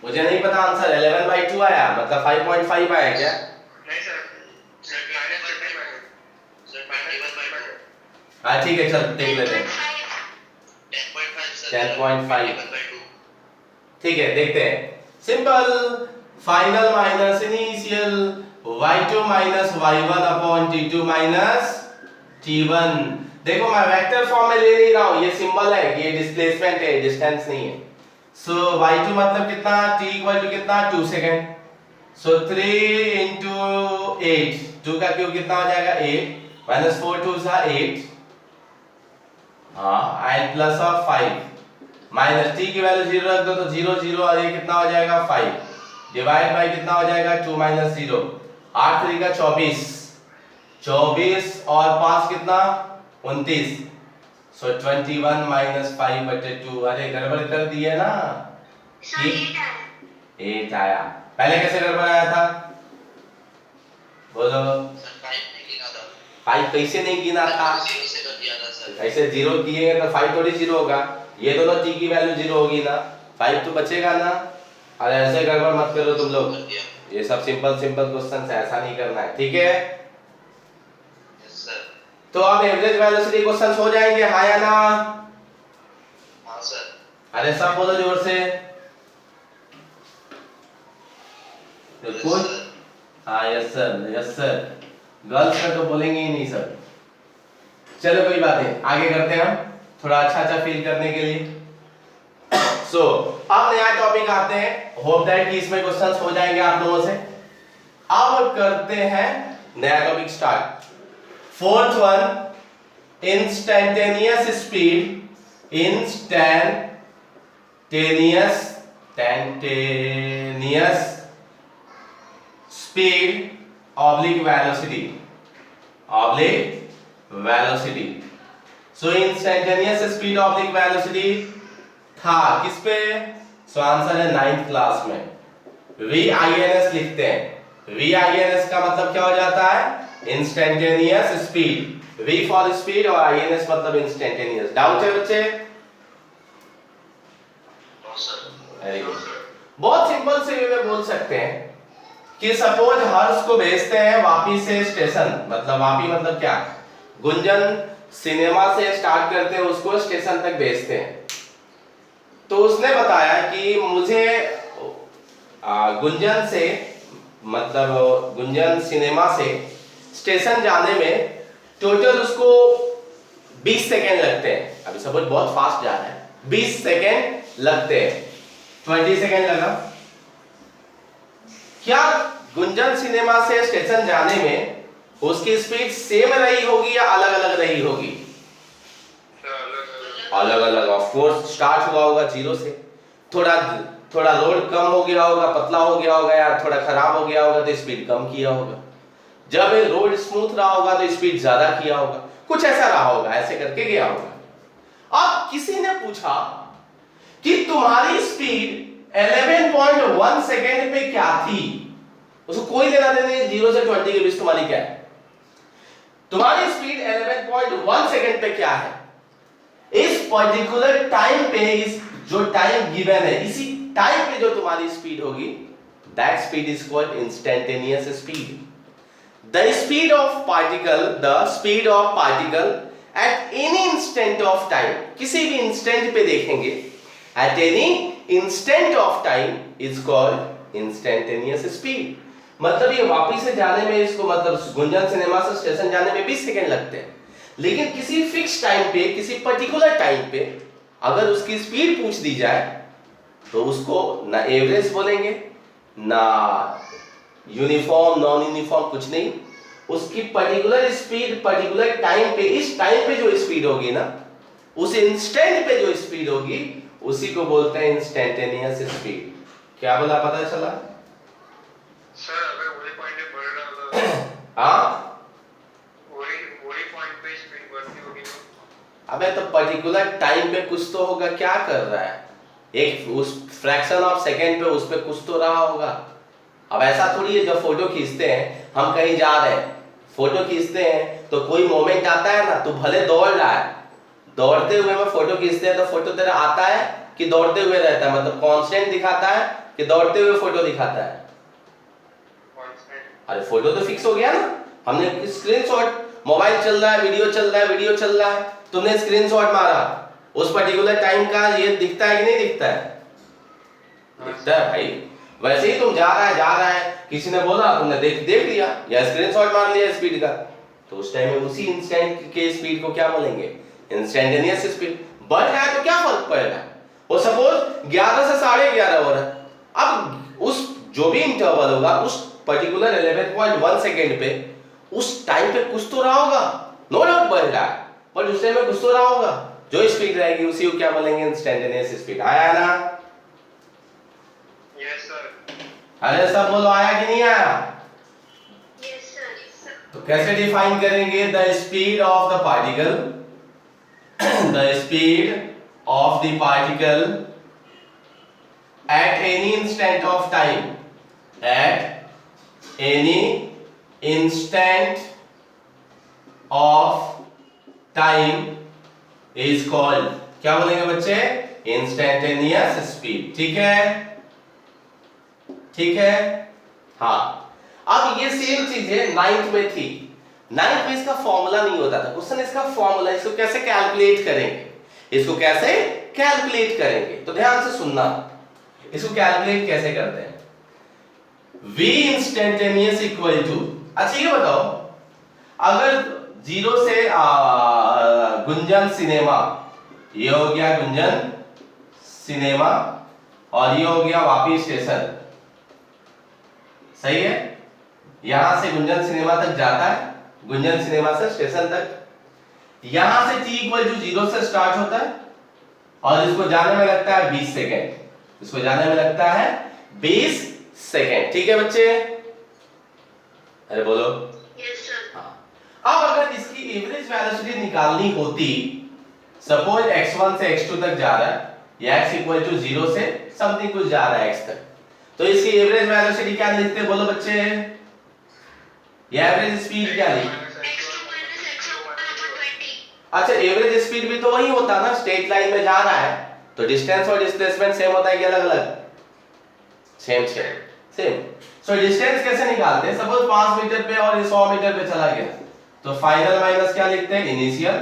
मुझे नहीं पता आंसर 11/2 आया मतलब 5.5 आया क्या नहीं सर हाँ ठीक है चल देख लेते हैं 10.5 ठीक है देखते हैं simple final minus initial y2 minus y1 upon t2 minus t1 देखो मैं वेक्टर फॉर्म में ले नहीं रहा हूँ ये सिंबल है कि ये डिस्प्लेसमेंट है डिस्टेंस नहीं है सो y2 मतलब कितना t इक्वल टू कितना 2 सेकंड सो 3 into 8 2 का क्यूब कितना हो जाएगा 8 माइनस 4 2 सा 8 हाँ and plus of 5 minus t की वैल्यू 0 रख दो तो 0 0 और ये कितना हो जाएगा 5 डिवाइड बाय कितना हो जाएगा 2 माइनस 0 8 3 का 24 24 और 5 कितना 29 सो 21 माइनस 5/2 अरे गड़बड़ कर दी है ना सर 8 आया पहले कैसे गड़बड़ आया था बोलो 5 कैसे नहीं गिना था ऐसे 0 किए तो 5 थोड़ी 0 होगा ये दोनों t की वैल्यू 0 होगी ना 5 तो बचेगा ना अरे ऐसे गड़बड़ मत करो तुम लोग ये सब सिंपल क्वेश्चन है ऐसा नहीं करना है ठीक है तो अब एवरेज वेलोसिटी क्वेश्चंस हो जाएंगे हाँ या ना हाँ सर अरे सब बोलो जोर से तो कुछ हाँ यस सर गर्ल्स में तो बोलेंगे ही नहीं सर चलो कोई बात नहीं आगे करते हैं हम थोड़ा अच्छा फील करने के लिए सो अब नया टॉपिक आते हैं होप दैट कि इसमें क्वेश्चंस हो जाएंगे आप लोगों से अब करते हैं नया topic start fourth one instantaneous speed oblique velocity so instantaneous speed oblique velocity था किस पे सो आंसर है 9th क्लास में VINS लिखते हैं VINS का मतलब क्या हो जाता है instantaneous speed V for speed और INS मतलब इंस्टैन्टेनियस डाउट है बच्चे वेरी गुड बहुत सिंपल से वे में बोल सकते हैं कि सपोज हर्ष को भेजते हैं वापी से स्टेशन मतलब वापी मतलब क्या गुंजन सिनेमा से स्टार्ट करते हैं उसको स्टेशन तक भेजते हैं तो उसने बताया कि मुझे गुंजन से मतलब गुंजन सिनेमा से स्टेशन जाने में टोटल उसको 20 सेकेंड लगते हैं अभी सपोज बहुत फास्ट जा रहा है 20 सेकेंड लगते हैं 20 सेकेंड लगा क्या गुंजन सिनेमा से स्टेशन जाने में उसकी स्पीड सेम रही होगी या अलग अलग रही होगी अलग अलग। ऑफ कोर्स स्टार्ट हुआ होगा जीरो से, थोड़ा थोड़ा रोड कम हो गया होगा, पतला हो गया होगा या थोड़ा खराब हो गया होगा तो स्पीड कम किया होगा। जब रोड स्मूथ रहा होगा तो स्पीड ज्यादा किया होगा, कुछ ऐसा रहा होगा, ऐसे करके गया होगा। अब किसी ने पूछा कि तुम्हारी स्पीड 11.1 सेकेंड पे क्या थी, उसको कोई लेना देना नहीं, 0 से 20 के बीच तुम्हारी क्या है, तुम्हारी स्पीड 11.1 सेकेंड पे क्या है, इस पर्टिकुलर टाइम पे, इस जो टाइम गिवन है इसी टाइम पे जो तुम्हारी स्पीड होगी, that speed is called instantaneous speed. The speed of particle at any instant of time, किसी भी इंस्टेंट पे देखेंगे, at any instant of time is called instantaneous speed। मतलब ये वापस से जाने में इसको, मतलब गुंजन सिनेमा से स्टेशन जाने में 20 सेकंड लगते हैं, लेकिन किसी फिक्स टाइम पे, किसी पर्टिकुलर टाइम पे अगर उसकी स्पीड पूछ दी जाए तो उसको ना एवरेज बोलेंगे, ना यूनिफॉर्म, नॉन यूनिफॉर्म, कुछ नहीं, उसकी पर्टिकुलर स्पीड पर्टिकुलर टाइम पे, इस टाइम पे जो स्पीड होगी ना, उस इंस्टेंट पे जो स्पीड होगी उसी को बोलते हैं इंस्टेंटेनियस स्पीड। क्या बोला, पता चला? सर अगर वही पॉइंट पे बढ़ रहा होगा, हाँ, वही पॉइंट पे स्पीड बढ़ती होगी तो? अबे तो पर्टिकुलर टाइम पे कुछ तो होगा, क्या कर रहा है, एक उस फ्रैक्शन ऑफ सेकेंड पे उस पे कुछ तो रहा होगा। अब ऐसा थोड़ी है जब फोटो खींचते हैं, हम कहीं जा रहे हैं, फोटो खींचते हैं तो कोई मोमेंट आता है ना, तो भले दौड़ रहा है, दौड़ते हुए में फोटो खींचते हैं तो फोटो तेरा आता है कि दौड़ते हुए रहता है, मतलब कांस्टेंट दिखाता है कि दौड़ते हुए फोटो दिखाता है? अरे फोटो तो फिक्स हो गया ना, हमने स्क्रीनशॉट, मोबाइल चल रहा है, वीडियो चल रहा है, वीडियो चल रहा है, तुमने स्क्रीनशॉट मारा, उस पर्टिकुलर टाइम का ये दिखता है कि नहीं दिखता है? दिखता है भाई। वैसे ही तुम जा रहा है, किसी ने बोला, तुमने देख लिया या स्क्रीनशॉट मार लिया स्पीड का, तो उस टाइम में उसी इंस्टेंट के स्पीड को क्या बोलेंगे, इंस्टेंटेनियस स्पीड। बढ़ रहा है तो क्या फर्क पड़ रहा है, वो सपोज 11 से 11:30 हो रहा है, अब उस जो भी इंटरवल होगा उस पर्टिकुलर 11.1 सेकेंड पे, उस टाइम पे कुछ तो रहा होगा, नो डाउट बढ़ रहा है, पर उस टाइम में कुछ तो रहा होगा, जो स्पीड रहेगी उसी को क्या बोलेंगे, इंस्टेंटेनियस स्पीड। आया ना? Yes sir. अरे सब बोलो, आया कि नहीं आया? Yes, sir. तो कैसे डिफाइन करेंगे the speed of the particle, the speed of the particle at any instant of time, eight any instant of time is called, क्या बोलेंगे बच्चे, इंस्टेंटेनियस स्पीड। ठीक है, ठीक है, हाँ। अब ये सेम चीज है 9th में थी, 9th में इसका फॉर्मूला नहीं होता था, क्वेश्चन इसका फॉर्मूला, इसको कैसे कैलकुलेट करेंगे, इसको कैसे कैलकुलेट करेंगे, तो ध्यान से सुनना, इसको कैलकुलेट कैसे करते हैं। V इंस्टेंटेनियस इक्वल टू, अच्छा ये बताओ, अगर 0 से गुंजन सिनेमा, ये हो गया गुंजन सिनेमा और ये हो गया वापी स्टेशन, सही है, यहां से गुंजन सिनेमा तक जाता है, गुंजन सिनेमा से स्टेशन तक, यहां से t इक्वल टू 0 से स्टार्ट होता है और इसको जाने में लगता है 20 सेकेंड, इसको जाने में लगता है 20 सेकेंड। ठीक है बच्चे, अरे बोलो। Yes, sir. हाँ। अब अगर इसकी एवरेज वेलोसिटी निकालनी होती, सपोज x1 से x2 तक जा रहा है या x इक्वल टू 0 से समथिंग कुछ जा रहा है x तक, तो इसकी एवरेज वेलोसिटी क्या लिखते हैं, बोलो बच्चे, ये एवरेज स्पीड क्या लिखते? X2 minus X1 upon 20. अच्छा, एवरेज स्पीड भी तो वही होता ना, स्ट्रेट लाइन में जा रहा है तो डिस्टेंस और डिस्प्लेसमेंट सेम होता है कि अलग अलग? सेम। सो डिस्टेंस कैसे निकालते हैं, सपोज 5 मीटर पे और 100 मीटर पे चला गया, तो फाइनल माइनस क्या लिखते हैं, इनिशियल,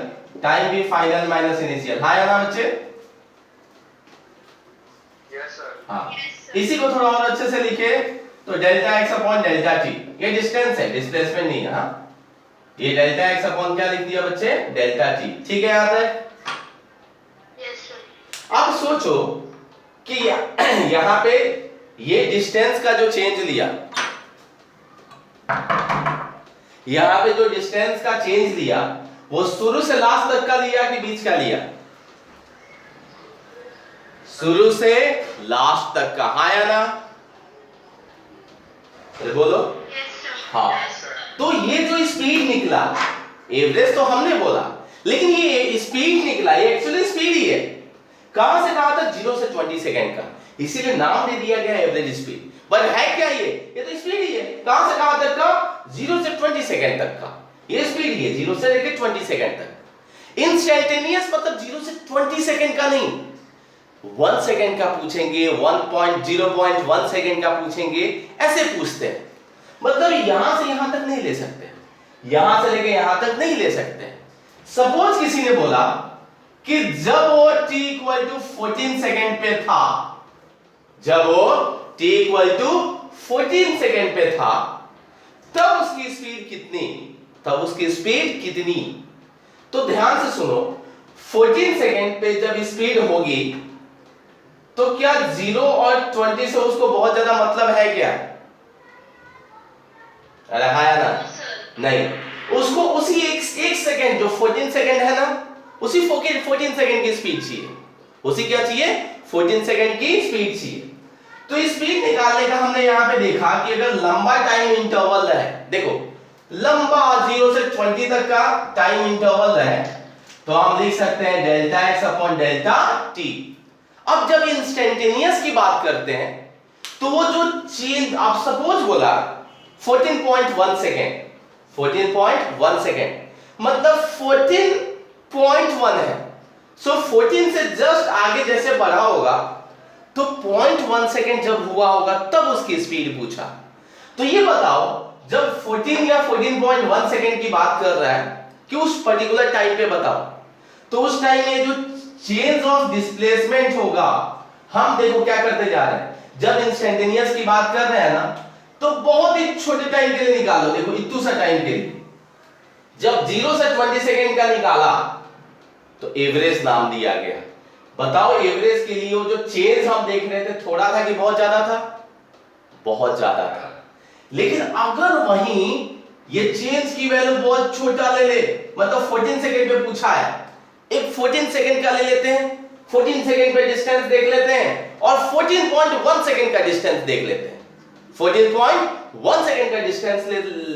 टाइम भी फाइनल माइनस इनिशियल। हाँ या ना बच्चे? Yes sir. हाँ, Yes, sir. इसी को थोड़ा और अच्छे से लिखे तो delta x upon delta t, ये डिस्टेंस है, डिस्प्लेसमेंट नहीं है। हाँ, ये डेल्टा x अपॉन क्या लिख दिया बच्चे, डेल्टा t। ठीक है, याद है? Yes, sir. अब सोचो कि यहाँ पे ये डिस्टेंस का जो चेंज लिया, यहाँ पे जो डिस्टेंस का चेंज लिया वो शुरू से लास्ट तक का लिया कि बीच का लिया? शुरू से लास्ट तक का, हाँ या ना? अरे बोलो। Yes, sir. हाँ, Yes, sir. तो ये जो स्पीड निकला, एवरेज तो हमने बोला, लेकिन ये स्पीड निकला, ये एक्चुअली स्पीड ही है। कहां से कहां तक? 0 से 20 सेकेंड का, इसीलिए नाम दे दिया गया एवरेज स्पीड। पर है क्या ये तो स्पीड ही है। कहां से कहां तक का? 0 से 20 सेकेंड तक का, ये स्पीड ही है, 0 से लेकर 20 सेकेंड तक। इंस्टेंटेनियस मतलब 0 से 20 सेकेंड का नहीं, 1 सेकेंड का पूछेंगे, 1.0.1 सेकेंड का पूछेंगे, ऐसे पूछते हैं। मतलब यहां से यहां तक नहीं ले सकते, यहां से लेके यहां तक नहीं ले सकते। सपोज किसी ने बोला कि जब वो t इक्वल टू 14 सेकेंड पे था, जब वो t इक्वल टू 14 सेकेंड पे था, तब उसकी स्पीड कितनी, तब उसकी स्पीड कितनी? तो ध्यान से सुनो, 14 सेकेंड पे जब स्पीड होगी तो क्या 0 और 20 से उसको बहुत ज्यादा मतलब है क्या? अरे हाँ या ना? नहीं, उसको उसी एक सेकेंड जो 14 सेकेंड है ना, उसी 14 सेकेंड की स्पीड चाहिए। उसी क्या चाहिए? 14 सेकेंड की स्पीड चाहिए। तो स्पीड निकालने का हमने यहां पे देखा कि अगर लंबा टाइम इंटरवल है, देखो लंबा 0 से 20 तक का टाइम इंटरवल है, तो हम लिख सकते हैं delta x upon delta t। अब जब इंस्टेंटेनियस की बात करते हैं तो वो जो चेंज, आप सपोज बोला 14.1 सेकेंड, 14.1 सेकेंड मतलब 14.1 है। सो 14 से जस्ट आगे जैसे बढ़ा होगा तो 0.1 सेकेंड जब हुआ होगा तब उसकी स्पीड पूछा। तो ये बताओ, जब 14 या 14.1 सेकेंड की बात कर रहा है कि उस पर्टिकुलर टाइम पे बताओ, तो उस टाइम में जो चेंज ऑफ डिस्प्लेसमेंट होगा, हम देखो क्या करते जा रहे हैं, जब इंस्टेंटेनियस की बात कर रहे हैं ना, तो बहुत ही छोटे टाइम के लिए निकालो। देखो इतू सा टाइम के लिए जब 0 से 20 सेकेंड का निकाला तो एवरेज नाम दिया गया। बताओ एवरेज के लिए वो जो चेंज हम देख रहे थे थोड़ा था कि बहुत ज्यादा था? बहुत ज्यादा था। लेकिन अगर वहीं ये चेंज की वैल्यू बहुत छोटा ले ले, मतलब 14 सेकेंड पे पूछा है, एक 14 सेकेंड का ले लेते हैं, 14 सेकेंड पे डिस्टेंस देख लेते हैं और 14.1 सेकेंड का डिस्टेंस देख लेते हैं, 14.1 सेकेंड का डिस्टेंस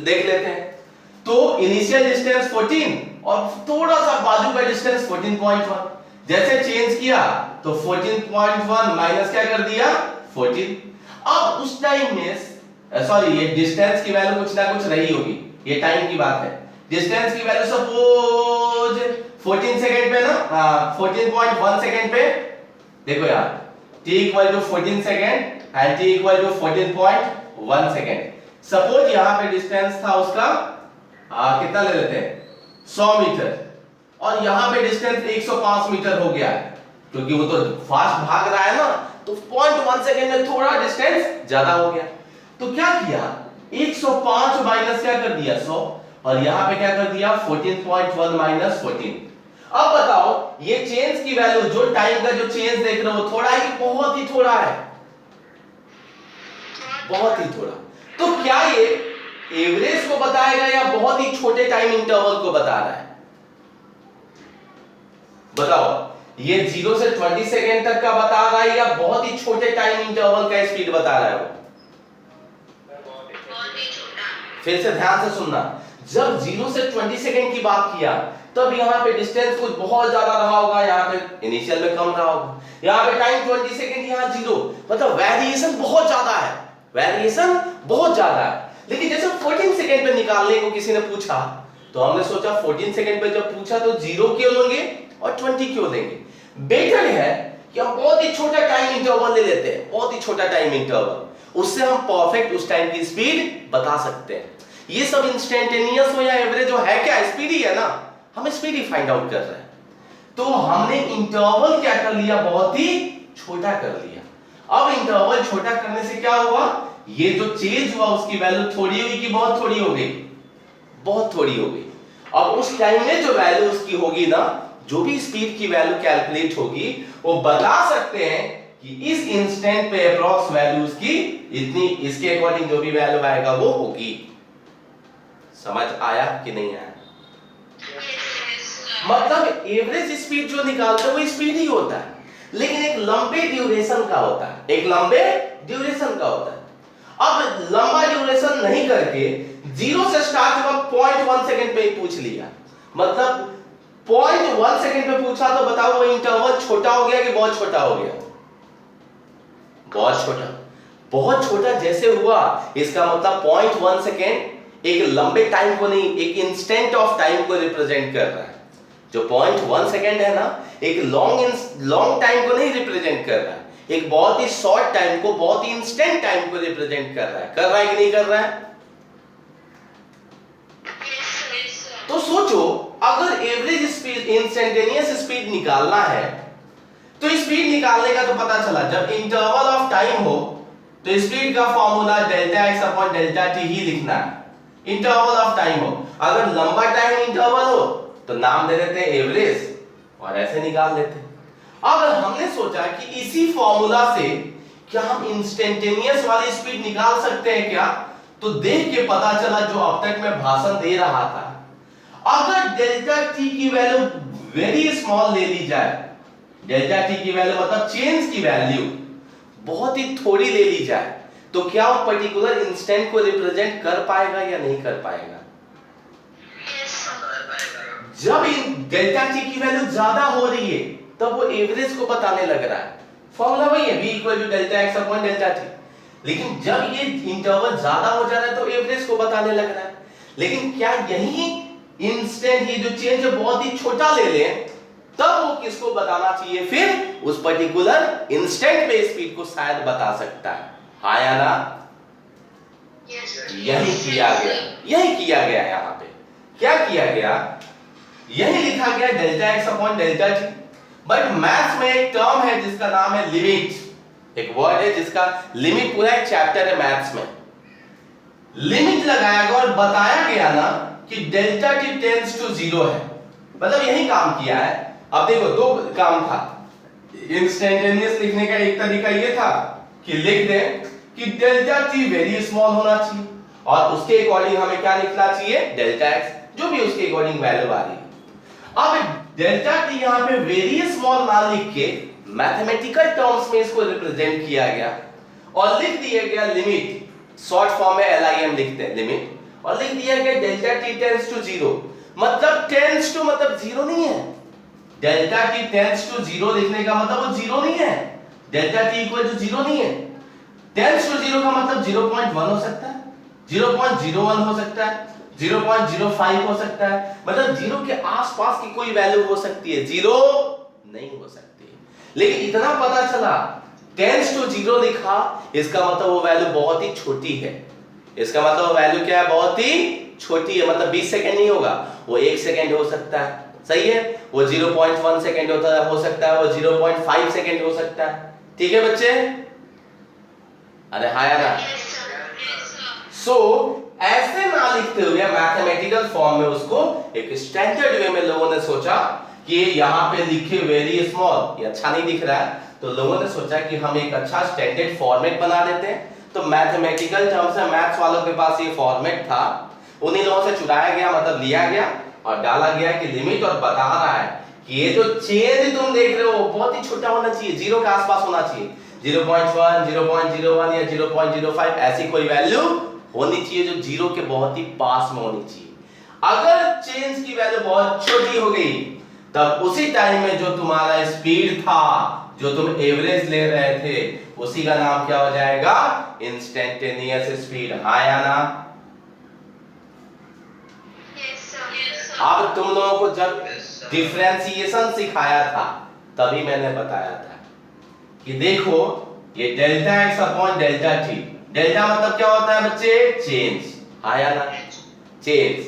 देख लेते हैं। तो इनिशियल डिस्टेंस 14 और थोड़ा सा बाजू का डिस्टेंस 14.1, जैसे चेंज किया तो 14.1 माइनस क्या कर दिया? 14। अब उस टाइम में सॉरी, ये डिस्टेंस की वैल्यू कुछ ना कुछ रही होगी, ये टाइम की बात है। डिस्टेंस की वैल्यू सपोज 14 सेकेंड पे ना, 14.1 सेकेंड पे, देखो यार t equal to 14 second and t equal to 14.1 second. Suppose यहां पे डिस्टेंस था उसका कितना ले लेते हैं? 100 मीटर, और यहां पे डिस्टेंस 105 मीटर हो गया है, क्योंकि वो तो फास्ट भाग रहा है ना, तो 0.1 सेकेंड में थोड़ा डिस्टेंस ज्यादा हो गया। तो क्या किया? 105 माइनस क्या कर दिया? 100, और यहां पे क्या कर दिया? 14.1 माइनस 14। अब बताओ ये चेंज की वैल्यू, जो टाइम का जो चेंज देख रहे हो, थोड़ा है कि बहुत ही थोड़ा है? बहुत ही थोड़ा। तो क्या ये एवरेज को बताएगा या बहुत ही छोटे टाइम इंटरवल को बता रहा है? बताओ, ये 0 से 20 सेकेंड तक का बता रहा है या बहुत ही छोटे टाइम इंटरवल का स्पीड बता रहा है वो? बहुत ही छोटा। फिर से ध्यान से सुनना, जब 0 से 20 सेकेंड की बात किया तब यहाँ पे डिस्टेंस कुछ बहुत ज्यादा रहा होगा, यहाँ पे इनिशियल में कम रहा होगा, यहाँ पे टाइम 20 सेकेंड, यहाँ 0, मतलब वेरिएशन बहुत ज्यादा है, वेरिएशन बहुत ज्यादा है। लेकिन जैसे 14 सेकेंड पे निकालने को किसी ने पूछा तो हमने सोचा 14 सेकेंड पे जब पूछा तो 0 क्यों लेंगे और 20 क्यों लेंगे? बेटर है कि हम बहुत ही छोटा टाइम इंटरवल ले लेते हैं, बहुत ही छोटा टाइम इंटरवल, उससे हम परफेक्ट उस टाइम की स्पीड बता सकते हैं। ये सब इंस्टेंटेनियस हो या एवरेज हो, है क्या? स्पीड ही है ना, हम स्पीड ही फाइंड आउट कर रहे हैं। तो हमने इंटरवल क्या कर लिया? बहुत ही छोटा कर लिया। अब इंटरवल छोटा करने से क्या हुआ? ये जो चेंज हुआ उसकी वैल्यू थोड़ी हुई कि बहुत थोड़ी हो गई? बहुत थोड़ी हो गई। अब उस टाइम में जो वैल्यू उसकी होगी ना, जो भी स्पीड की वैल्यू कैलकुलेट होगी, वो बता सकते हैं कि इस इंस्टेंट पे अप्रॉक्स वैल्यू उसकी इतनी, इसके अकॉर्डिंग जो भी वैल्यू आएगा वो होगी। समझ आया कि नहीं आया? मतलब एवरेज स्पीड जो निकालते हैं वो स्पीड ही होता है। लेकिन एक लंबे ड्यूरेशन का होता है, एक लंबे ड्यूरेशन का होता है। अब लंबा ड्यूरेशन नहीं करके 0 से स्टार्ट हुआ 0.1 सेकंड पे ही पूछ लिया, मतलब 0.1 सेकंड पे पूछा तो बताओ वो इंटरवल छोटा हो गया कि बहुत छोटा हो गया? बहुत छोटा। बहुत छोटा जैसे हुआ इसका मतलब 0.1 सेकंड एक लंबे टाइम को नहीं, एक इंस्टेंट ऑफ टाइम को रिप्रेजेंट कर रहा है। जो 0.1 सेकंड है ना, एक लॉन्ग टाइम को नहीं रिप्रेजेंट कर रहा है, एक बहुत ही शॉर्ट टाइम को, बहुत ही इंस्टेंट टाइम को रिप्रेजेंट कर रहा है। कर रहा है कि नहीं कर रहा है? तो सोचो अगर एवरेज स्पीड, इंस्टेंटेनियस स्पीड निकालना है तो स्पीड निकालने का तो पता चला, जब इंटरवल ऑफ टाइम हो तो स्पीड का formula delta X upon delta T ही लिखना है, इंटरवल ऑफ टाइम हो। अगर लंबा टाइम इंटरवल हो तो नाम दे देते हैं एवरेज और ऐसे निकाल लेते। अब हमने सोचा कि इसी फॉर्मूला से क्या हम इंस्टेंटेनियस वाली स्पीड निकाल सकते हैं क्या? तो देख के पता चला, जो अब तक मैं भाषण दे रहा था, अगर डेल्टा टी की वैल्यू वेरी स्मॉल ले ली जाए, डेल्टा टी की वैल्यू मतलब चेंज की वैल्यू बहुत ही थोड़ी ले ली जाए, तो क्या वो पर्टिकुलर इंस्टेंट को रिप्रेजेंट कर पाएगा या नहीं कर पाएगा? जब डेल्टा टी की वैल्यू ज्यादा हो रही है तब वो एवरेज को बताने लग रहा है। फॉर्मूला वही है, v equal to delta X upon delta T. लेकिन जब ये इंटरवल ज्यादा हो जा रहा है तो एवरेज को बताने लग रहा है। लेकिन क्या यही इंस्टेंट, ये जो चेंज है बहुत ही छोटा ले लें तब वो किसको बताना चाहिए? फिर उस पर्टिकुलर इंस्टेंट पे स्पीड को शायद बता सकता है। हाँ या ना? यही किया गया, यही किया गया। यहाँ पे क्या किया गया? यही लिखा गया delta X upon delta T. But maths में एक टर्म है जिसका नाम है लिमिट। एक वर्ड है जिसका लिमिट, पूरा एक चैप्टर है मैथ्स में। लिमिट लगाया गया और बताया गया ना कि डेल्टा टी टेंड्स टू 0 है, मतलब यही काम किया है। अब देखो दो काम था, इंस्टेंटेनियस लिखने का एक तरीका ये था कि लिख दें कि डेल्टा टी वेरी स्मॉल होना चाहिए और उसके अकॉर्डिंग हमें क्या लिखना चाहिए? डेल्टा एक्स, जो भी उसके अकॉर्डिंग वैल्यू आ रही है। अब डेल्टा टी यहाँ पे वेरी स्मॉल ना लिख के मैथमेटिकल टर्म्स में इसको रिप्रेजेंट किया गया और लिख दिया गया लिमिट, शॉर्ट फॉर्म में LIM लिखते हैं लिमिट, और लिख दिया गया डेल्टा टी टेंड्स टू 0। मतलब टेंड्स टू मतलब 0 नहीं है, डेल्टा टी टेंड्स टू 0 लिखने का मतलब वो 0 नहीं है, डेल्टा टी इक्वल टू 0 नहीं है। टेंड्स टू 0 का मतलब 0.1 हो सकता है, 0.01 हो सकता है, 0.05 हो सकता है, मतलब 0 के आसपास की कोई वैल्यू हो सकती है, 0 नहीं हो सकती। लेकिन इतना पता चला टेंड्स टू 0 लिखा, इसका मतलब वो वैल्यू बहुत ही छोटी है। इसका मतलब वो वैल्यू क्या है? बहुत ही छोटी है, मतलब 20 सेकंड नहीं होगा, वो 1 सेकंड हो सकता है, सही है। वो 0.1 सेकंड हो सकता है, वो 0.5 सेकंड हो सकता है। ठीक है बच्चे? अरे हाँ यार। सो ऐसे ना लिखते हुए मैथमेटिकल फॉर्म में उसको एक स्टैंडर्ड वे में लोगों ने सोचा कि यहाँ पे लिखे वेरी स्मॉल, ये अच्छा नहीं दिख रहा है, तो लोगों ने सोचा कि हम एक अच्छा स्टैंडर्ड फॉर्मेट बना देते हैं। तो मैथमेटिकल टर्म्स में मैथ्स वालों के पास ये फॉर्मेट था, उन्हीं लोगों से चुराया गया, मतलब लिया गया और डाला गया कि लिमिट, और बता रहा है कि ये जो चेंज तुम देख रहे हो बहुत ही छोटा होना चाहिए, 0 के आसपास होना चाहिए, 0.1, 0.01 या 0.05 ऐसी कोई वैल्यू होनी चाहिए जो 0 के बहुत ही पास में होनी चाहिए। अगर चेंज की वैल्यू बहुत छोटी हो गई तब उसी टाइम में जो तुम्हारा स्पीड था, जो तुम एवरेज ले रहे थे, उसी का नाम क्या हो जाएगा? Instantaneous speed. हाँ या ना? अब तुम लोगों को जब डिफरेंशिएशन सिखाया था तभी मैंने बताया था कि देखो ये delta X upon delta T, delta मतलब क्या होता है बच्चे? चेंज। हाँ या ना? चेंज।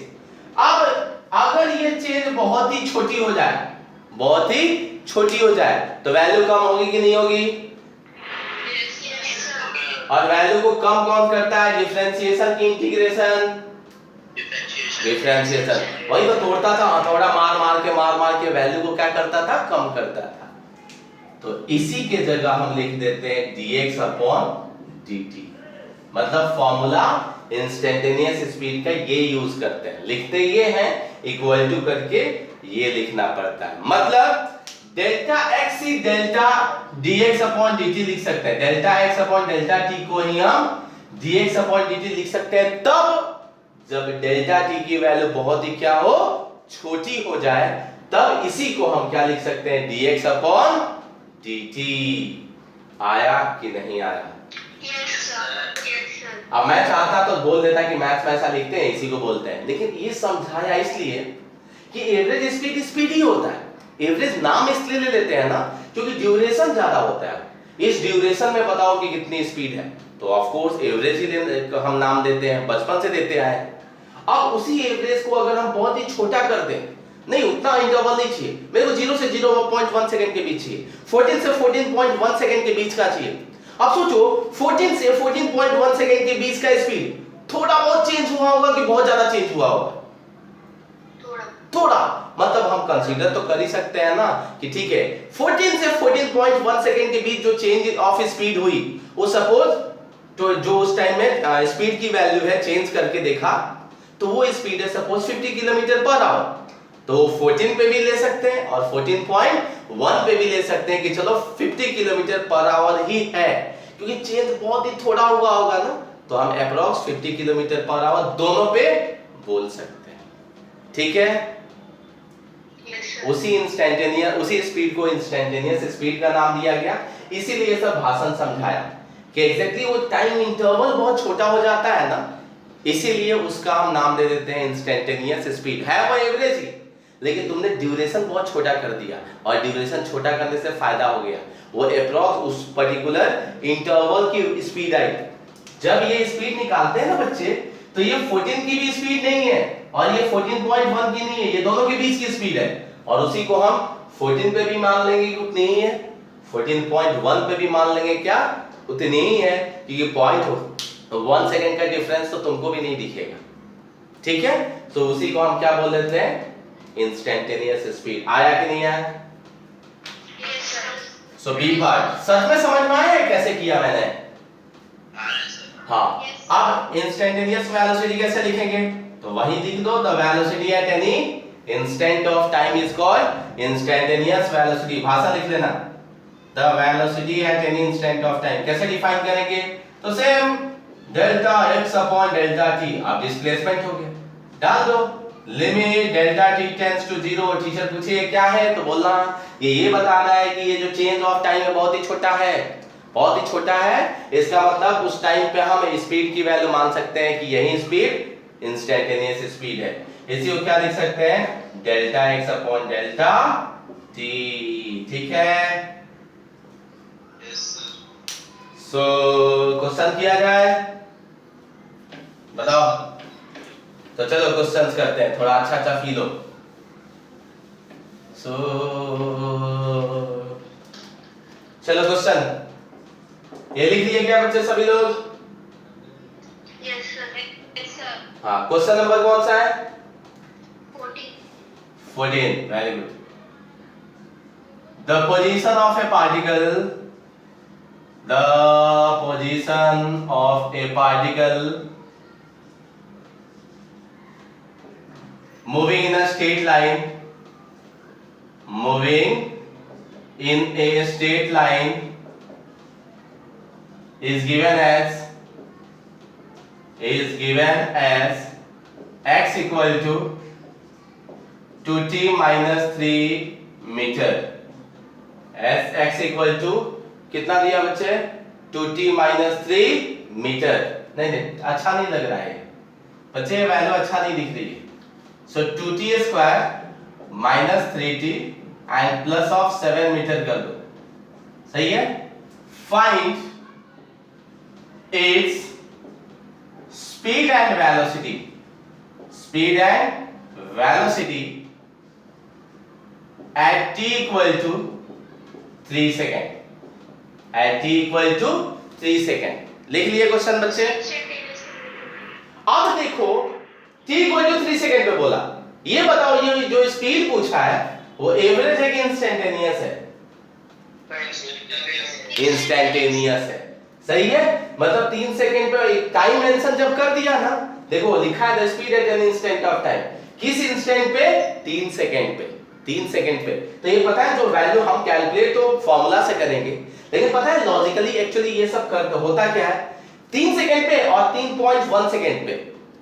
अब अगर ये चेंज बहुत ही छोटी हो जाए, बहुत ही छोटी हो जाए, तो वैल्यू कम होगी कि नहीं होगी? और वैल्यू को कम कौन करता है? डिफरेंशिएशन की इंटीग्रेशन, डिफरेंशिएशन। वही तो तोड़ता था, हथौड़ा मार मार के वैल्यू को क्या करता था? कम करता था। तो इसी के जगह हम लिख देते हैं dx अपॉन dt, मतलब फॉर्मूला इंस्टेंटेनियस स्पीड का ये यूज करते हैं, लिखते ये हैं, इक्वल टू करके ये लिखना पड़ता है। मतलब डेल्टा x ही डेल्टा dx अपॉन dt लिख सकते हैं। Delta x upon delta t को ही हम dx अपॉन dt लिख सकते हैं तब जब डेल्टा t की वैल्यू बहुत ही क्या हो, छोटी हो जाए, तब इसी को हम क्या लिख सकते हैं, dx अपॉन dt। आया कि नहीं आया? Yes sir. Yes sir. अब मैं चाहता तो बोल देता कि मैथ्स में ऐसा लिखते हैं, इसी को बोलते हैं, लेकिन ये समझाया इसलिए कि एवरेज स्पीड स्पीड ही होता है। एवरेज नाम इसलिए ले लेते हैं ना क्योंकि ड्यूरेशन ज्यादा होता है। इस ड्यूरेशन में बताओ कि कितनी स्पीड है, तो ऑफ कोर्स एवरेज ही हम नाम देते हैं, बचपन से देते आए हैं। अब उसी एवरेज को अगर हम बहुत ही छोटा कर दें, नहीं उतना इंटरवल नहीं चाहिए मेरे को, 0 से 0.1 सेकंड के बीच चाहिए, 14 से 14.1 सेकंड के बीच का चाहिए। अब सोचो 14 से 14.1 सेकंड के बीच का स्पीड थोड़ा बहुत चेंज हुआ होगा कि बहुत ज्यादा चेंज हुआ होगा? थोड़ा, मतलब हम कंसीडर तो कर ही सकते हैं ना कि ठीक है 14 से 14.1 सेकंड के बीच जो चेंज ऑफ स्पीड हुई वो सपोज तो जो उस टाइम में स्पीड की वैल्यू है चेंज करके देखा तो वो स्पीड है सपोज 50 किलोमीटर पर आवर, तो 14 पे भी ले सकते हैं और 14.1 पे भी ले सकते हैं कि चलो 50 किलोमीटर पर आवर ही है, क्योंकि चेंज बहुत ही थोड़ा हुआ होगा ना, तो हम अप्रॉक्स 50 किलोमीटर पर आवर दोनों पे बोल सकते हैं। ठीक है, उसी इंस्टेंटेनियस, उसी स्पीड को इंस्टेंटेनियस स्पीड का नाम दिया गया, इसीलिए सब भाषण समझाया कि एग्जैक्टली वो टाइम इंटरवल बहुत छोटा हो जाता है ना, इसीलिए उसका हम नाम दे देते हैं इंस्टेंटेनियस स्पीड। है वो एवरेज ही, लेकिन तुमने ड्यूरेशन बहुत छोटा कर दिया, और ड्यूरेशन छोटा करने से फायदा हो गया, वो अप्रॉक्स उस पर्टिकुलर इंटरवल की स्पीड आई। जब ये स्पीड निकालते हैं ना बच्चे, तो ये 14 की भी स्पीड नहीं है और ये 14.1 की नहीं है, ये दोनों के बीच की स्पीड है, और उसी को हम 14 पे भी मान लेंगे कि उतनी ही है, 14.1 पे भी मान लेंगे क्या उतनी ही है, क्योंकि 0.1 सेकंड का डिफरेंस तो तुमको भी नहीं दिखेगा। ठीक है, तो उसी को हम क्या बोल देते हैं, इंस्टेंटेनियस स्पीड। आया कि नहीं आया? Yes sir. सो बी पार्ट सच में समझ में आया है कैसे किया मैंने? हाँ, अब इंस्टेंटेनियस वेलोसिटी कैसे लिखेंगे, तो वही लिख दो, the velocity at any instant of time is called instantaneous velocity. भाषा लिख लेना, the velocity at any instant of time. कैसे डिफाइन करेंगे, तो same delta x upon delta t। अब डिस्प्लेसमेंट हो गया, डाल दो limit delta t tends to 0। Teacher पूछे क्या है, तो बोलना ये बताना है कि ये जो चेंज ऑफ टाइम है बहुत ही छोटा है, बहुत ही छोटा है, इसका मतलब उस टाइम पे हम स्पीड की वैल्यू मान सकते हैं कि यही स्पीड इंस्टेंटेनियस स्पीड है। इसी को क्या लिख सकते हैं, delta x upon delta t। ठीक है, सो क्वेश्चन किया जाए, बताओ। तो चलो क्वेश्चंस करते हैं, थोड़ा अच्छा अच्छा फील हो। सो चलो क्वेश्चन ये लिख लिए क्या बच्चे सभी लोग? Yes sir. Yes sir. हाँ, क्वेश्चन नंबर कौन सा है? 14. 14, very good. The position of a particle, the position of a particle moving in a straight line, moving in a straight line is given as x equal to 2t minus 3 metre. x equal to कितना दिया बच्चे, 2t minus 3 metre. नहीं अच्छा नहीं लग रहा है बच्चे, वैल्यू अच्छा नहीं दिख रही है। So 2t square minus 3t and plus of 7 metre कर दो, सही है। Find its speed and velocity, speed and velocity at t equal to 3 second, at t equal to 3 second. लिख लिए क्वेश्चन बच्चे? अब देखो t equal to 3 सेकेंड पे बोला, ये बताओ ये जो स्पीड पूछा है वो एवरेज है कि इंस्टेंटेनियस है? इंस्टेंटेनियस है, सही है। मतलब 3 सेकेंड पे टाइम मेंशन जब कर दिया ना, देखो लिखा है the speed at an instant of time, किस इंस्टेंट पे, 3 सेकेंड पे। 3 सेकंड पे। तो ये पता है जो वैल्यू हम कैलकुलेट तो फॉर्मूला से करेंगे, लेकिन पता है लॉजिकली एक्चुअली ये सब कर होता क्या है, 3 सेकंड पे और 3.1 सेकंड पे,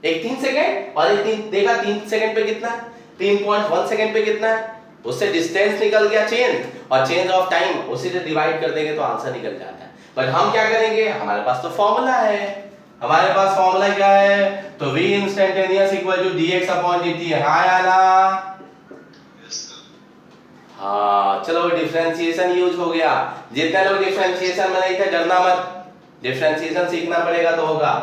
एक 3 सेकंड और एक 3, देखा 3 सेकंड पे कितना है, 3.1 सेकंड पे कितना है, उससे डिस्टेंस निकल गया चेंज, और चेंज ऑफ टाइम उसी से डिवाइड कर देंगे तो आंसर निकल जाता है। बट हम क्या करेंगे, हमारे पास तो फॉर्मूला है, हमारे पास फॉर्मूला क्या है, तो v instantaneous equal to dx upon dt है, हाँ या ना? हाँ, चलो डिफरेंशिएशन यूज हो गया। जितने लोग डिफरेंशिएशन में नहीं थे डरना मत, डिफरेंशिएशन सीखना पड़ेगा तो होगा।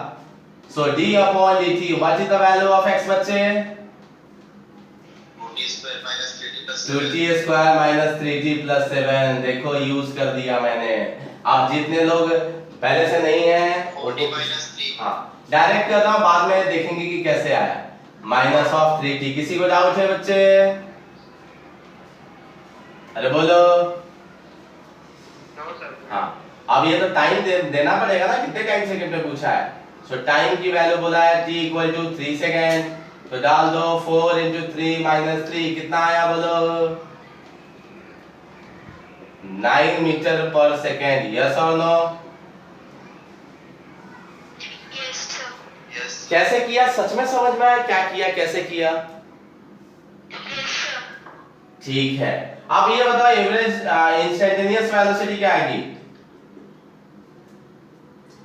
सो d upon dt, what is the value of x बच्चे? 2t square minus 3t plus 7। देखो यूज कर दिया मैंने। आप जितने लोग पहले से नहीं है हाँ डायरेक्ट कर रहा हूं, बाद में देखेंगे कि कैसे आया। माइनस ऑफ 3t, किसी को डाउट है बच्चे? अरे बोलो। No sir. हाँ, अब ये तो टाइम देना पड़ेगा ना, कितने टाइम सेकंड में पूछा है। सो टाइम की वैल्यू बोला है t इक्वल टू 3 सेकंड, तो डाल दो 4 into 3 minus 3, कितना आया बोलो? 9 मीटर पर सेकेंड। यस और नो? Yes, sir. कैसे किया, सच में समझ में आया क्या किया, कैसे किया? Yes, sir. ठीक है, अब ये बताओ एवरेज इंस्टेंटेनियस वेलोसिटी क्या आएगी?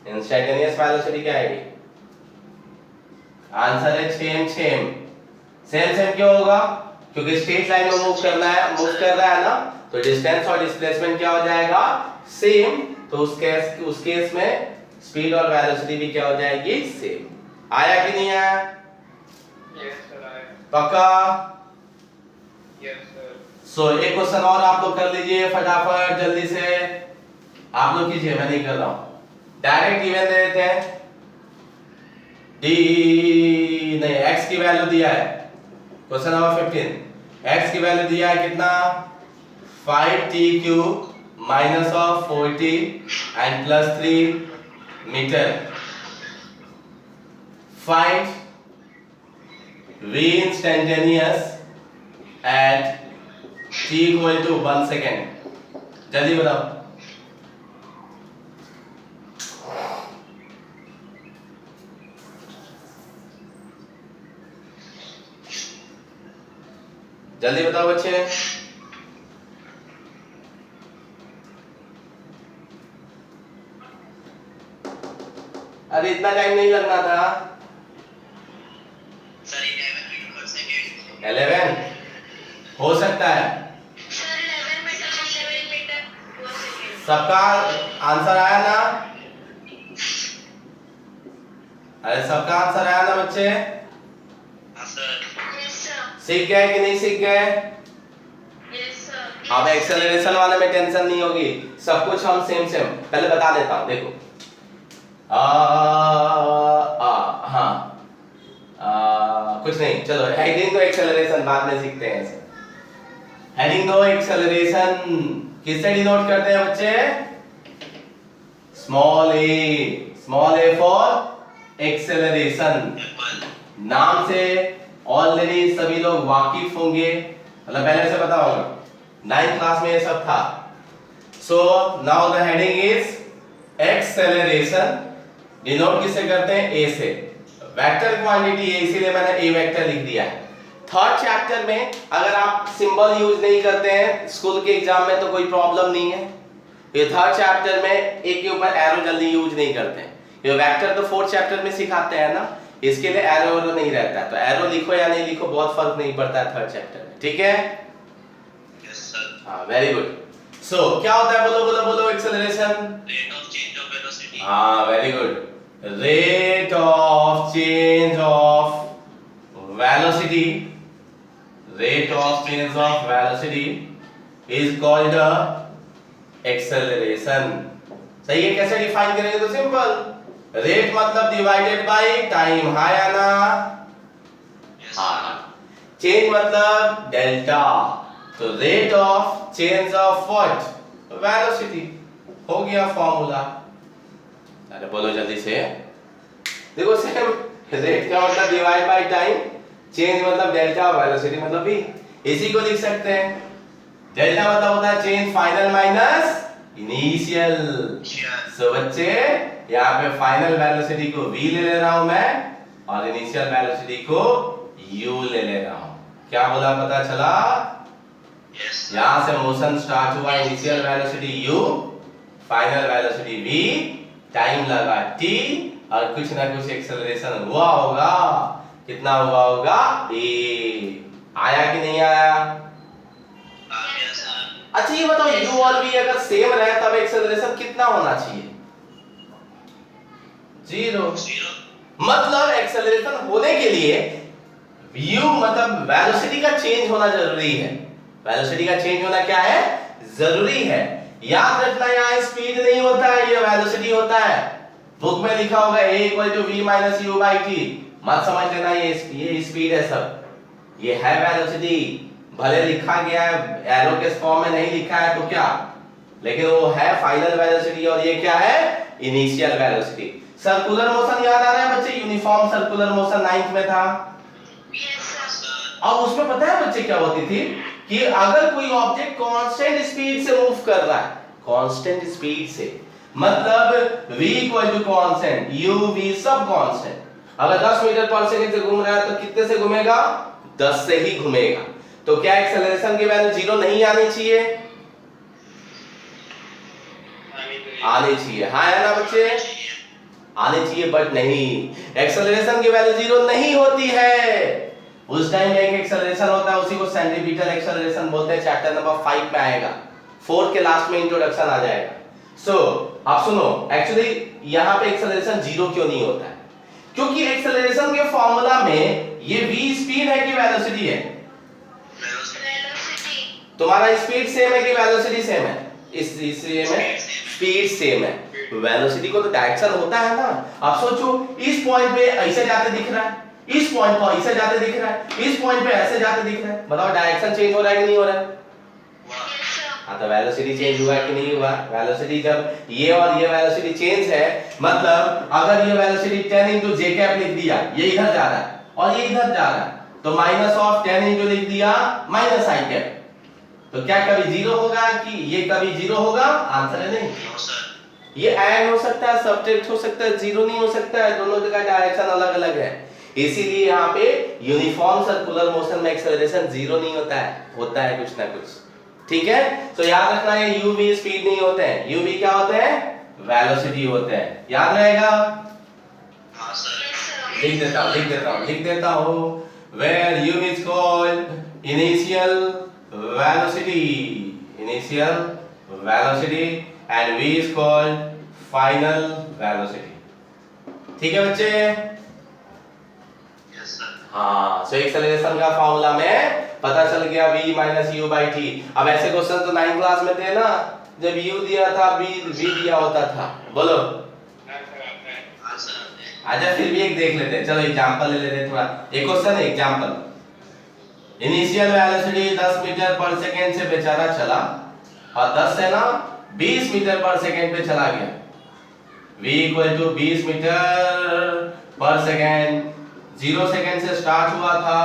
इंस्टेंटेनियस वेलोसिटी क्या आएगी? आंसर है सेम सेम। सेम सेम क्यों होगा? क्योंकि स्ट्रेट लाइन में मूव करना है, मूव कर रहा है ना, तो डिस्टेंस और डिस्प्लेसमेंट क्या हो जाएगा? सेम। तो उस केस में स्पीड और वेलोसिटी भी क्या हो जाएगी? सेम। आया कि नहीं आया? यस सर आया। पक्का? Yes sir. सो एक क्वेश्चन और आप लोग कर लीजिए फटाफट जल्दी से। आप लोग कीजिए, मैं नहीं कर रहा हूं। डायरेक्ट गिवन दे देते हैं। d नहीं, x की वैल्यू दिया है, क्वेश्चन नंबर 15। x की वैल्यू दिया है कितना? 5t cube minus of 4t and plus 3 metre. Find v instantaneous at t equal to 1 second. जल्दी बताओ। जल्दी बताओ बच्चे। अरे इतना टाइम नहीं लगना था। सर 11 मीटर पर सेकंड। 11 हो सकता है। Sir, 11 meter per second. सबका आंसर आया ना? अरे सबका आंसर आया ना बच्चे? हां सर। Yes, sir. सीख गए कि नहीं सीख गए? Yes, sir. अब एक्सेलरेशन वाले में टेंशन नहीं होगी, सब कुछ हम सेम सेम। पहले बता देता हूं, देखो कुछ नहीं, चलो हेडिंग तो एक्सेलरेशन बाद में सीखते हैं। हेडिंग दो एक्सेलरेशन किससे डिनोट करते हैं बच्चे? Small A for acceleration. नाम से ऑलरेडी सभी लोग वाकिफ होंगे, मतलब पहले से पता होगा, 9th क्लास में ये सब था। So now the heading is acceleration. Denote किससे करते हैं? ए से। वेक्टर क्वांटिटी है, इसीलिए मैंने ए वेक्टर लिख दिया है। थर्ड चैप्टर में अगर आप सिंबल यूज नहीं करते हैं स्कूल के एग्जाम में तो कोई प्रॉब्लम नहीं है। ये थर्ड चैप्टर में ए के ऊपर एरो जल्दी यूज नहीं करते हैं। ये वेक्टर तो फोर्थ चैप्टर में सिखाते हैं ना, इसके लिए एरो नहीं रहता है, तो एरो लिखो या नहीं लिखो बहुत फर्क नहीं पड़ता है थर्ड चैप्टर में। ठीक है? Yes sir. हाँ, वेरी गुड। सो क्या होता है, बोलो बोलो बोलो acceleration? Rate of change of velocity. हाँ, very good. Rate of change of velocity, rate of change of velocity is called acceleration. सही है? कैसे डिफाइन करेंगे? तो सिंपल, रेट मतलब डिवाइडेड बाय टाइम। हाँ या ना? हाँ। चेंज मतलब डेल्टा, तो rate of change of what? Velocity. हो गया फॉर्मूला। अरे बोलो जल्दी से। देखो सेम, रेट का मतलब डिवाइड बाय टाइम, चेंज मतलब डेल्टा, वेलोसिटी मतलब v। इसी को लिख सकते हैं। डेल्टा मतलब होता है चेंज फाइनल माइनस इनिशियल। सो बच्चे यहाँ पे फाइनल वेलोसिटी को v ले ले रहा हूं मैं और इनिशियल वेलोसिटी को u ले ले रहा हूं। क्या बोला पता चला? यहां से मोशन स्टार्ट हुआ, initial velocity u, final velocity v, time लगा t और कुछ ना कुछ एक्सेलरेशन हुआ होगा। कितना हुआ होगा? a। आया कि नहीं आया? अच्छा ये बताओ u और v अगर सेम रहे तब एक्सेलरेशन कितना होना चाहिए? 0। मतलब एक्सेलरेशन होने के लिए u मतलब वेलोसिटी का चेंज होना जरूरी है। वेलोसिटी का चेंज होना क्या है? जरूरी है। याद रखना यहाँ स्पीड नहीं होता है, ये वेलोसिटी होता है। बुक में लिखा होगा a = v - u/t। मत समझ लेना ये स्पीड है सब। ये है वेलोसिटी। भले लिखा गया है एरो के फॉर्म में नहीं लिखा है तो क्या, लेकिन वो है फाइनल वेलोसिटी और ये क्या है? Initial velocity. सर्कुलर मोशन याद आ रहा है बच्चे? यूनिफॉर्म सर्कुलर मोशन 9th में था। अब उसमें पता है बच्चे क्या होती थी कि अगर कोई ऑब्जेक्ट कांस्टेंट स्पीड से मूव कर रहा है, कांस्टेंट स्पीड से मतलब v = कांस्टेंट, u v सब कांस्टेंट। अगर 10 मीटर पर सेकंड से घूम रहा है तो कितने से घूमेगा? 10 से ही घूमेगा। तो क्या एक्सेलरेशन की वैल्यू 0 नहीं आनी चाहिए? आनी चाहिए। हाँ है ना बच्चे? आनी चाहिए, बट नहीं, एक्सेलरेशन की वैल्यू 0 नहीं होती है। उस टाइम एक एक्सेलरेशन होता है, उसी को सेंटीमीटर एक्सेलरेशन बोलते हैं। चैप्टर नंबर 5 में आएगा, 4 के लास्ट में इंट्रोडक्शन आ जाएगा। सो अब सुनो, एक्चुअली यहाँ पे एक्सेलरेशन 0 क्यों नहीं होता है? क्योंकि एक्सेलरेशन के फॉर्मूला में ये v स्पीड है कि वेलोसिटी है? तुम्हारा स्पीड सेम है कि वेलोसिटी सेम है? सेम है, स्पीड सेम है। वेलोसिटी को तो डायरेक्शन होता है ना। अब सोचो इस पॉइंट पे ऐसे जाते दिख रहा है, इस पॉइंट पर ऐसे जाते दिख रहा है, इस पॉइंट पे ऐसे जाते दिख रहा है। बताओ डायरेक्शन चेंज हो रहा है कि नहीं हो रहा है? हाँ तो वेलोसिटी चेंज हुआ कि नहीं हुआ? वेलोसिटी जब ये और ये वेलोसिटी चेंज है, मतलब अगर ये वेलोसिटी 10 × j कैप लिख दिया, ये इधर जा रहा है और ये इधर जा रहा है, तो -10 × लिख दिया -i कैप, तो क्या कभी 0 होगा कि ये कभी 0 होगा? आंसर है नहीं। ये ऐड हो सकता है, सब्ट्रैक्ट हो सकता है, 0 नहीं हो सकता है। दोनों का डायरेक्शन अलग अलग है। इसीलिए यहाँ पे यूनिफॉर्म सर्कुलर मोशन में एक्सेलरेशन 0 नहीं होता है, होता है कुछ ना कुछ। ठीक है? तो याद रखना है u v स्पीड नहीं होते हैं, u v क्या होते हैं? वेलोसिटी होते हैं। याद रहेगा? हाँ सर। लिख देता हूँ where u is called initial velocity and v is called final velocity। ठीक है बच्चे? Yes sir. हाँ, सो एक्सेलरेशन का फॉर्मूला में पता चल गया v - u/t। अब ऐसे क्वेश्चन तो 9th क्लास में थे ना, जब u दिया था v दिया होता था। बोलो आजा, फिर भी एक देख लेते हैं। चलो एग्जांपल ले लेते हैं थोड़ा। एक क्वेश्चन है एग्जांपल। इनिशियल वेलोसिटी 10 मीटर पर सेकंड से बेचारा चला और 10 से ना 20 मीटर पर सेकंड पे चला गया। v = 20 मीटर पर सेकंड, 0 सेकंड से स्टार्ट हुआ था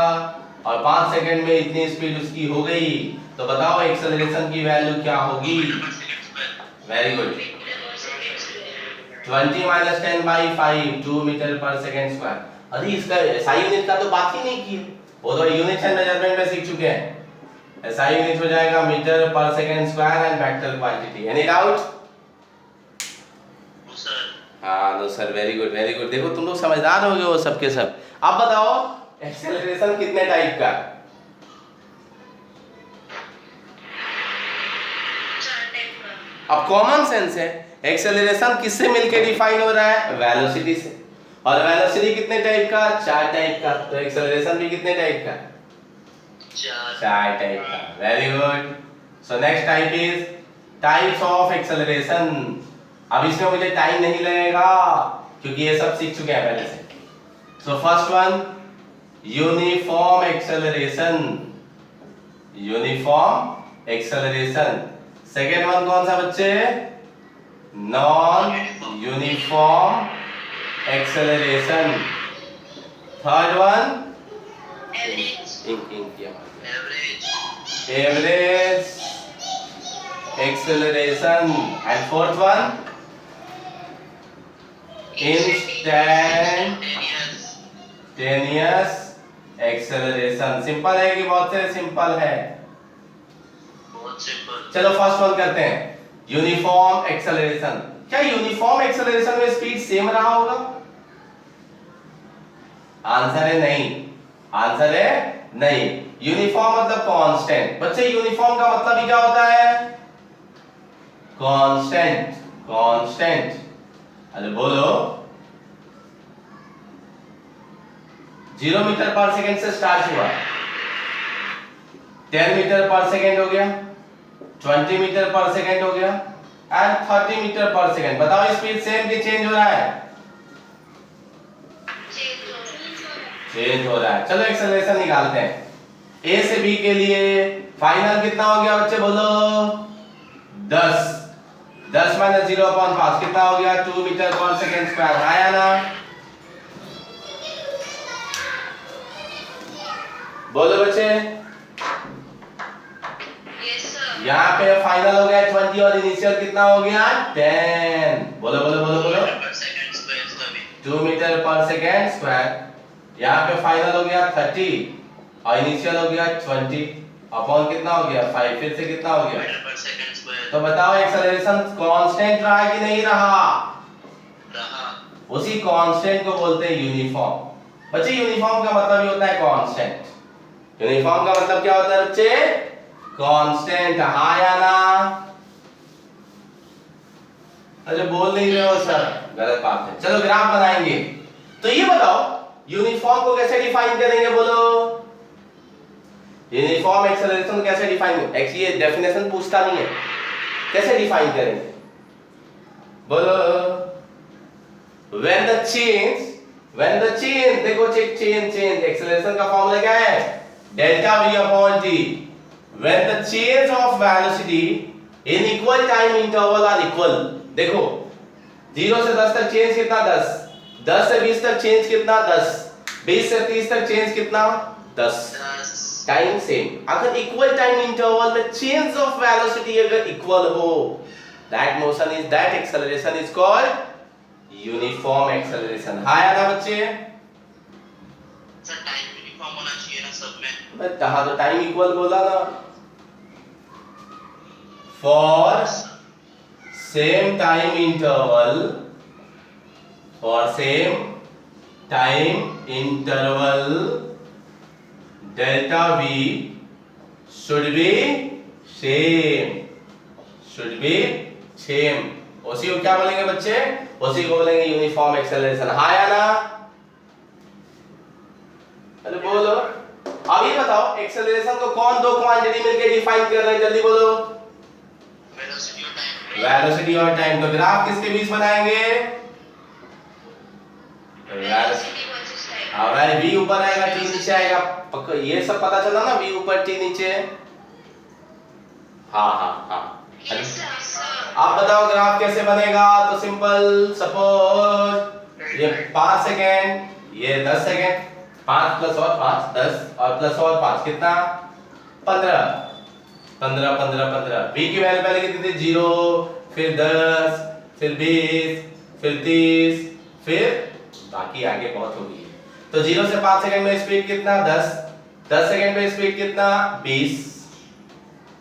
और 5 सेकंड में इतनी स्पीड उसकी हो गई। तो बताओ एक्सेलरेशन की वैल्यू क्या होगी? Very good. 20 - 10/5 2 मीटर पर सेकंड स्क्वायर। अरे इसका SI यूनिट का तो बात ही नहीं की। वो तो यूनिट एंड मेजरमेंट में सीख चुके हैं। SI यूनिट हो जाएगा मीटर पर second square and vector quantity. Any doubt? हाँ no sir, very good very good. देखो तुम लोग समझदार होगे वो सब के सब। अब बताओ एक्सेलरेशन कितने टाइप का? 4 टाइप का। अब कॉमन सेंस है, एक्सेलरेशन किससे मिलके डिफाइन हो रहा है? वेलोसिटी से। और वेलोसिटी कितने टाइप का? 4 टाइप का। तो एक्सेलरेशन भी कितने टाइप का? 4 टाइप का। Very good. So next type is types of acceleration. अब इसमें मुझे टाइम नहीं लगेगा क्योंकि ये सब सीख चुके हैं पहले से। So first one uniform acceleration, uniform acceleration. Second one कौन सा बच्चे? Non uniform acceleration. Third one average. इंक किया average acceleration and fourth one instantaneous acceleration. Simple है कि बहुत से सिंपल है? चलो फर्स्ट वन करते हैं, यूनिफॉर्म एक्सेलरेशन। क्या यूनिफॉर्म एक्सेलरेशन में स्पीड सेम रहा होगा? आंसर है नहीं, आंसर है नहीं। यूनिफॉर्म मतलब कांस्टेंट। बच्चे यूनिफॉर्म का मतलब ही क्या होता है? Constant, constant. अरे बोलो। 0 मीटर पर सेकंड से स्टार्ट हुआ, 10 मीटर पर सेकंड हो गया, 20 मीटर पर सेकंड हो गया एंड 30 मीटर पर सेकंड। बताओ स्पीड सेम कि चेंज हो रहा है? चेंज हो रहा है। चलो एक्सेलरेशन निकालते हैं। ए से बी के लिए फाइनल कितना हो गया बच्चे बोलो? 10 माइनस 0/5 कितना हो गया? 2 मीटर पर सेकंड स्क्वायर। आया ना? बोलो बच्चे। यहाँ पे फाइनल हो गया 20 और इनिशियल कितना हो गया? 10। बोलो बोलो बोलो बोलो। 2 मीटर पर सेकेंड स्क्वायर। यहाँ पे फाइनल हो गया 30 और इनिशियल हो गया 20 अपॉन कितना हो गया? 5। फिर से कितना हो गया? तो बताओ एक्सेलरेशन कांस्टेंट रहा कि नहीं रहा? उसी कांस्टेंट को बोलते हैं यूनिफॉर्म। बच्चे यूनिफॉर्म का मतलब ही होता है कांस्टेंट। यूनिफॉर्म का मतलब क्या होता है बच्चे? कांस्टेंट। हाँ या ना? अरे बोल नहीं रहे हो सर, गलत बात है। चलो ग्राफ बनाएंगे। तो ये बताओ यूनिफॉर्म को कैसे डिफाइन करेंगे बोलो? यूनिफॉर्म एक्सेलरेशन कैसे डिफाइन? ये डेफिनेशन पूछता नहीं है, कैसे डिफाइन करेंगे बोलो? when the change देखो चेंज एक्सेलरेशन का फॉर्मूला क्या है? Delta v upon t। when the change of velocity in equal time interval are equal। देखो 0 से 10 तक चेंज कितना? 10 से 20 तक चेंज कितना? 10 20 से 30 तक चेंज कितना? 10 टाइम सेम। अगर इक्वल टाइम इंटरवल में चेंज ऑफ वेलोसिटी अगर इक्वल हो, that motion is that acceleration is called uniform acceleration. हाँ या ना बच्चे? सर टाइम यूनिफॉर्म होना चाहिए ना सब में? मैं कहा तो टाइम इक्वल बोला ना। For same time interval delta v should be same। उसी को क्या बोलेंगे बच्चे? उसी को बोलेंगे यूनिफॉर्म एक्सेलरेशन। हाँ या ना? अरे बोलो। अब ये बताओ एक्सेलरेशन को कौन दो क्वांटिटी मिलके डिफाइन कर रहे हैं? जल्दी बोलो। वेलोसिटी और टाइम। तो ग्राफ किसके बीच बनाएंगे? हमारे v ऊपर आएगा t नीचे आएगा। पक्का ये सब पता चला ना? v ऊपर t नीचे। हाँ। आप बताओ ग्राफ कैसे बनेगा? तो सिंपल, सपोज ये 5 सेकेंड, ये 10 सेकेंड, 5 प्लस और 5 10 और प्लस और 5 कितना? 15 v की वैल्यू पहले कितनी थी? 0, फिर 10, फिर 20, फिर 30, फिर बाकी आगे बहुत होगी। तो 0 से 5 सेकंड में स्पीड कितना? 10 सेकंड में स्पीड कितना? 20,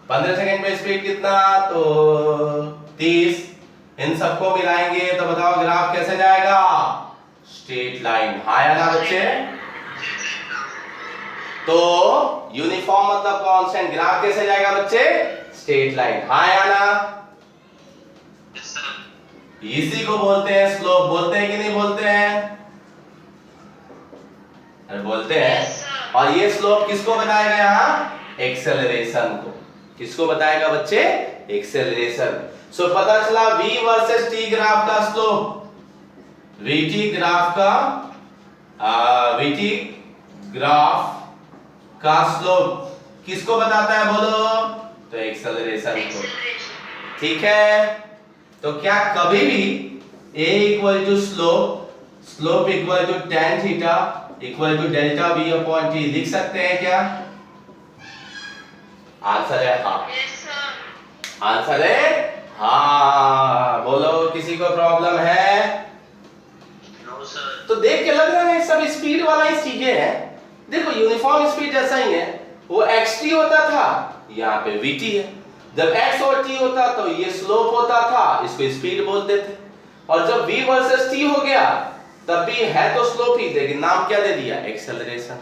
15 सेकंड में स्पीड कितना? तो 30। इन सबको मिलाएंगे तो बताओ ग्राफ कैसे जाएगा? Straight line. हाँ या ना बच्चे? तो यूनिफॉर्म मतलब कांस्टेंट, ग्राफ कैसे जाएगा बच्चे? Straight line. हाँ या ना? इसी को बोलते हैं स्लोप। बोलते हैं कि नहीं बोलते हैं? अरे बोलते हैं। और ये स्लोप किसको बताएगा यहाँ? एक्सेलरेशन को। किसको बताएगा बच्चे? एक्सेलरेशन। सो पता चला v वर्सेस t ग्राफ का स्लोप, vt ग्राफ का स्लोप किसको बताता है बोलो? तो एक्सेलरेशन को। ठीक है, तो क्या कभी भी a equal to slope equal to tan theta equal to delta v upon t लिख सकते हैं क्या? आंसर है हाँ। Yes, sir. आंसर है हाँ। बोलो किसी को प्रॉब्लम है? No sir. तो देख के लग रहा है सब स्पीड वाला ही चीजें हैं। देखो यूनिफॉर्म स्पीड जैसा ही है, वो xt होता था, यहाँ पे vt है। जब x और t होता तो ये स्लोप होता था, इसको स्पीड बोलते थे। और जब v वर्सेस t हो गया तब भी है तो स्लोप ही, लेकिन नाम क्या दे दिया? एक्सेलरेशन।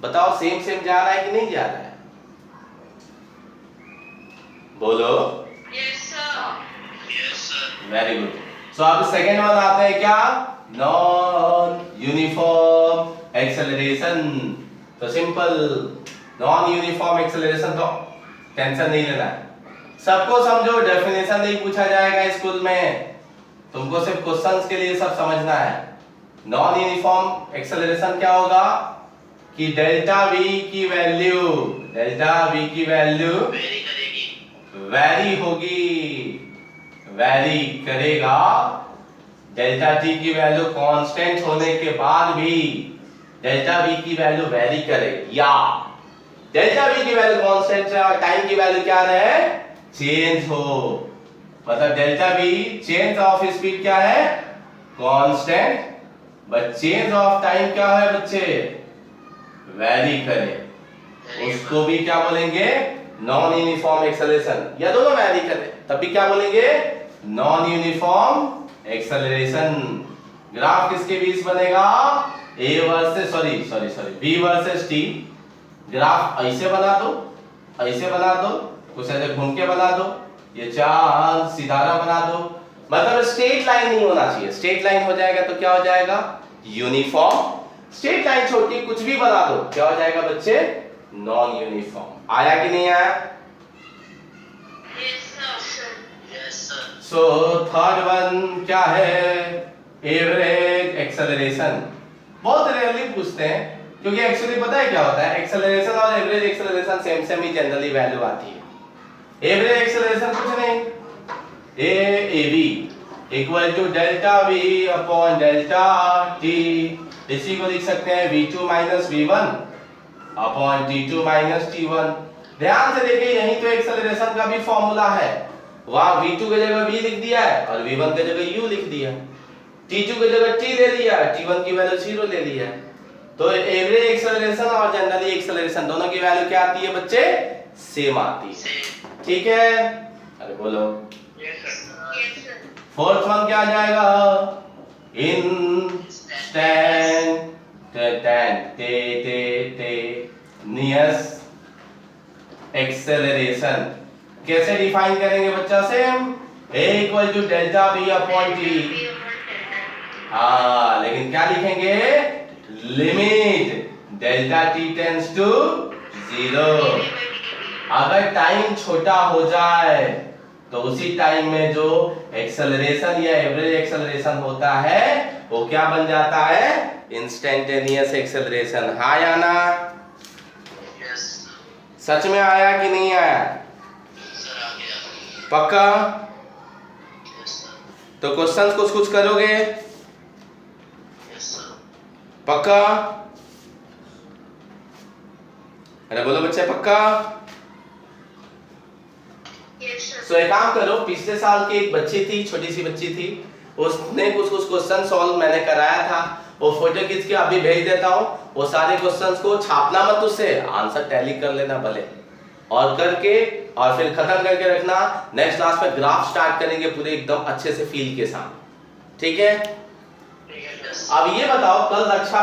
बताओ सेम सेम जा रहा है कि नहीं जा रहा है? बोलो। Yes, sir. Yes sir. Very good. So अब सेकेंड वन आते हैं क्या? Non uniform acceleration. तो सिंपल, नॉन यूनिफॉर्म एक्सेलरेशन तो टेंशन नहीं लेना है। सबको समझो, डेफिनेशन नहीं पूछा जाएगा स्कूल में, तुमको सिर्फ क्वेश्चंस के लिए सब समझना है। नॉन यूनिफॉर्म एक्सेलरेशन क्या होगा कि डेल्टा वी की वैल्यू वेरी करेगी। वैरी होगी, वैरी करेगा। डेल्टा टी की वैल्यू कांस्टेंट होने के बाद भी डेल्टा वी की वैल्यू वैरी करे, या डेल्टा वी की वैल्यू कांस्टेंट है और टाइम की वैल्यू क्या रहे? चेंज हो। मतलब delta we change of speed क्या है? Constant, but change of time क्या है बच्चे? वैरी करे। उसको भी क्या बोलेंगे? Non uniform acceleration. या दोनों वैरी करे तब भी क्या बोलेंगे? Non uniform acceleration. ग्राफ किसके बीच बनेगा? a versus v versus t। Graph ऐसे बना दो, ऐसे बना दो, कुछ ऐसे घूम के बना दो, ये चांद सितारा बना दो। मतलब स्ट्रेट लाइन नहीं होना चाहिए। स्ट्रेट लाइन हो जाएगा तो क्या हो जाएगा? यूनिफॉर्म। स्ट्रेट लाइन छोटी कुछ भी बना दो, क्या हो जाएगा बच्चे? Non uniform. आया कि नहीं आया? Yes, sir. Yes sir. So third one क्या है? Average acceleration. बहुत रेयरली पूछते हैं, क्योंकि एक्चुअली पता है क्या होता है, एक्सेलरेशन और एवरेज एक्सेलरेशन सेम सेम ही जनरली वैल्यू आती है। एवरेज एक्सेलरेशन कुछ नहीं, av equal to delta v upon delta t। इसी को लिख सकते हैं v2 minus v1 upon t2 minus t1। ध्यान से देखिए, यही तो एक्सेलरेशन का भी फॉर्मूला है। वहां v2 की जगह v लिख दिया है और v1 की जगह u लिख दिया, t2 की जगह t ले लिया, t1 की वैल्यू 0 ले लिया। तो एवरेज एक्सेलरेशन और जनरली एक्सेलरेशन दोनों की वैल्यू क्या आती है बच्चे? सेम आती है। ठीक है, अरे बोलो। Yes sir. Yes, sir. Fourth one क्या आ जाएगा? Instantaneous acceleration. कैसे डिफाइन करेंगे बच्चा? Same, a equal to delta v upon t। हाँ, लेकिन क्या लिखेंगे? Limit delta t tends to 0। अगर टाइम छोटा हो जाए तो उसी टाइम में जो एक्सेलरेशन या एवरेज एक्सेलरेशन होता है वो क्या बन जाता है? Instantaneous acceleration. हाँ या ना? यस सच में आया कि नहीं आया? सर। आ गया। पक्का? Yes sir. तो क्वेश्चंस कुछ कुछ करोगे? Yes sir. पक्का? अरे बोलो बच्चे, पक्का? Yes, sir. तो एक काम करो, पिछले साल की एक बच्ची थी, छोटी सी बच्ची थी, उसने कुछ कुछ क्वेश्चन सॉल्व मैंने कराया था, वो फोटो खींच के अभी भेज देता हूँ। वो सारे क्वेश्चंस को छापना मत, उससे आंसर टैली कर लेना भले, और करके और फिर खत्म करके रखना। नेक्स्ट क्लास में ग्राफ स्टार्ट करेंगे पूरे एकदम अच्छे से फील के साथ। ठीक है? ठीक है सर। अब ये बताओ, कल रक्षा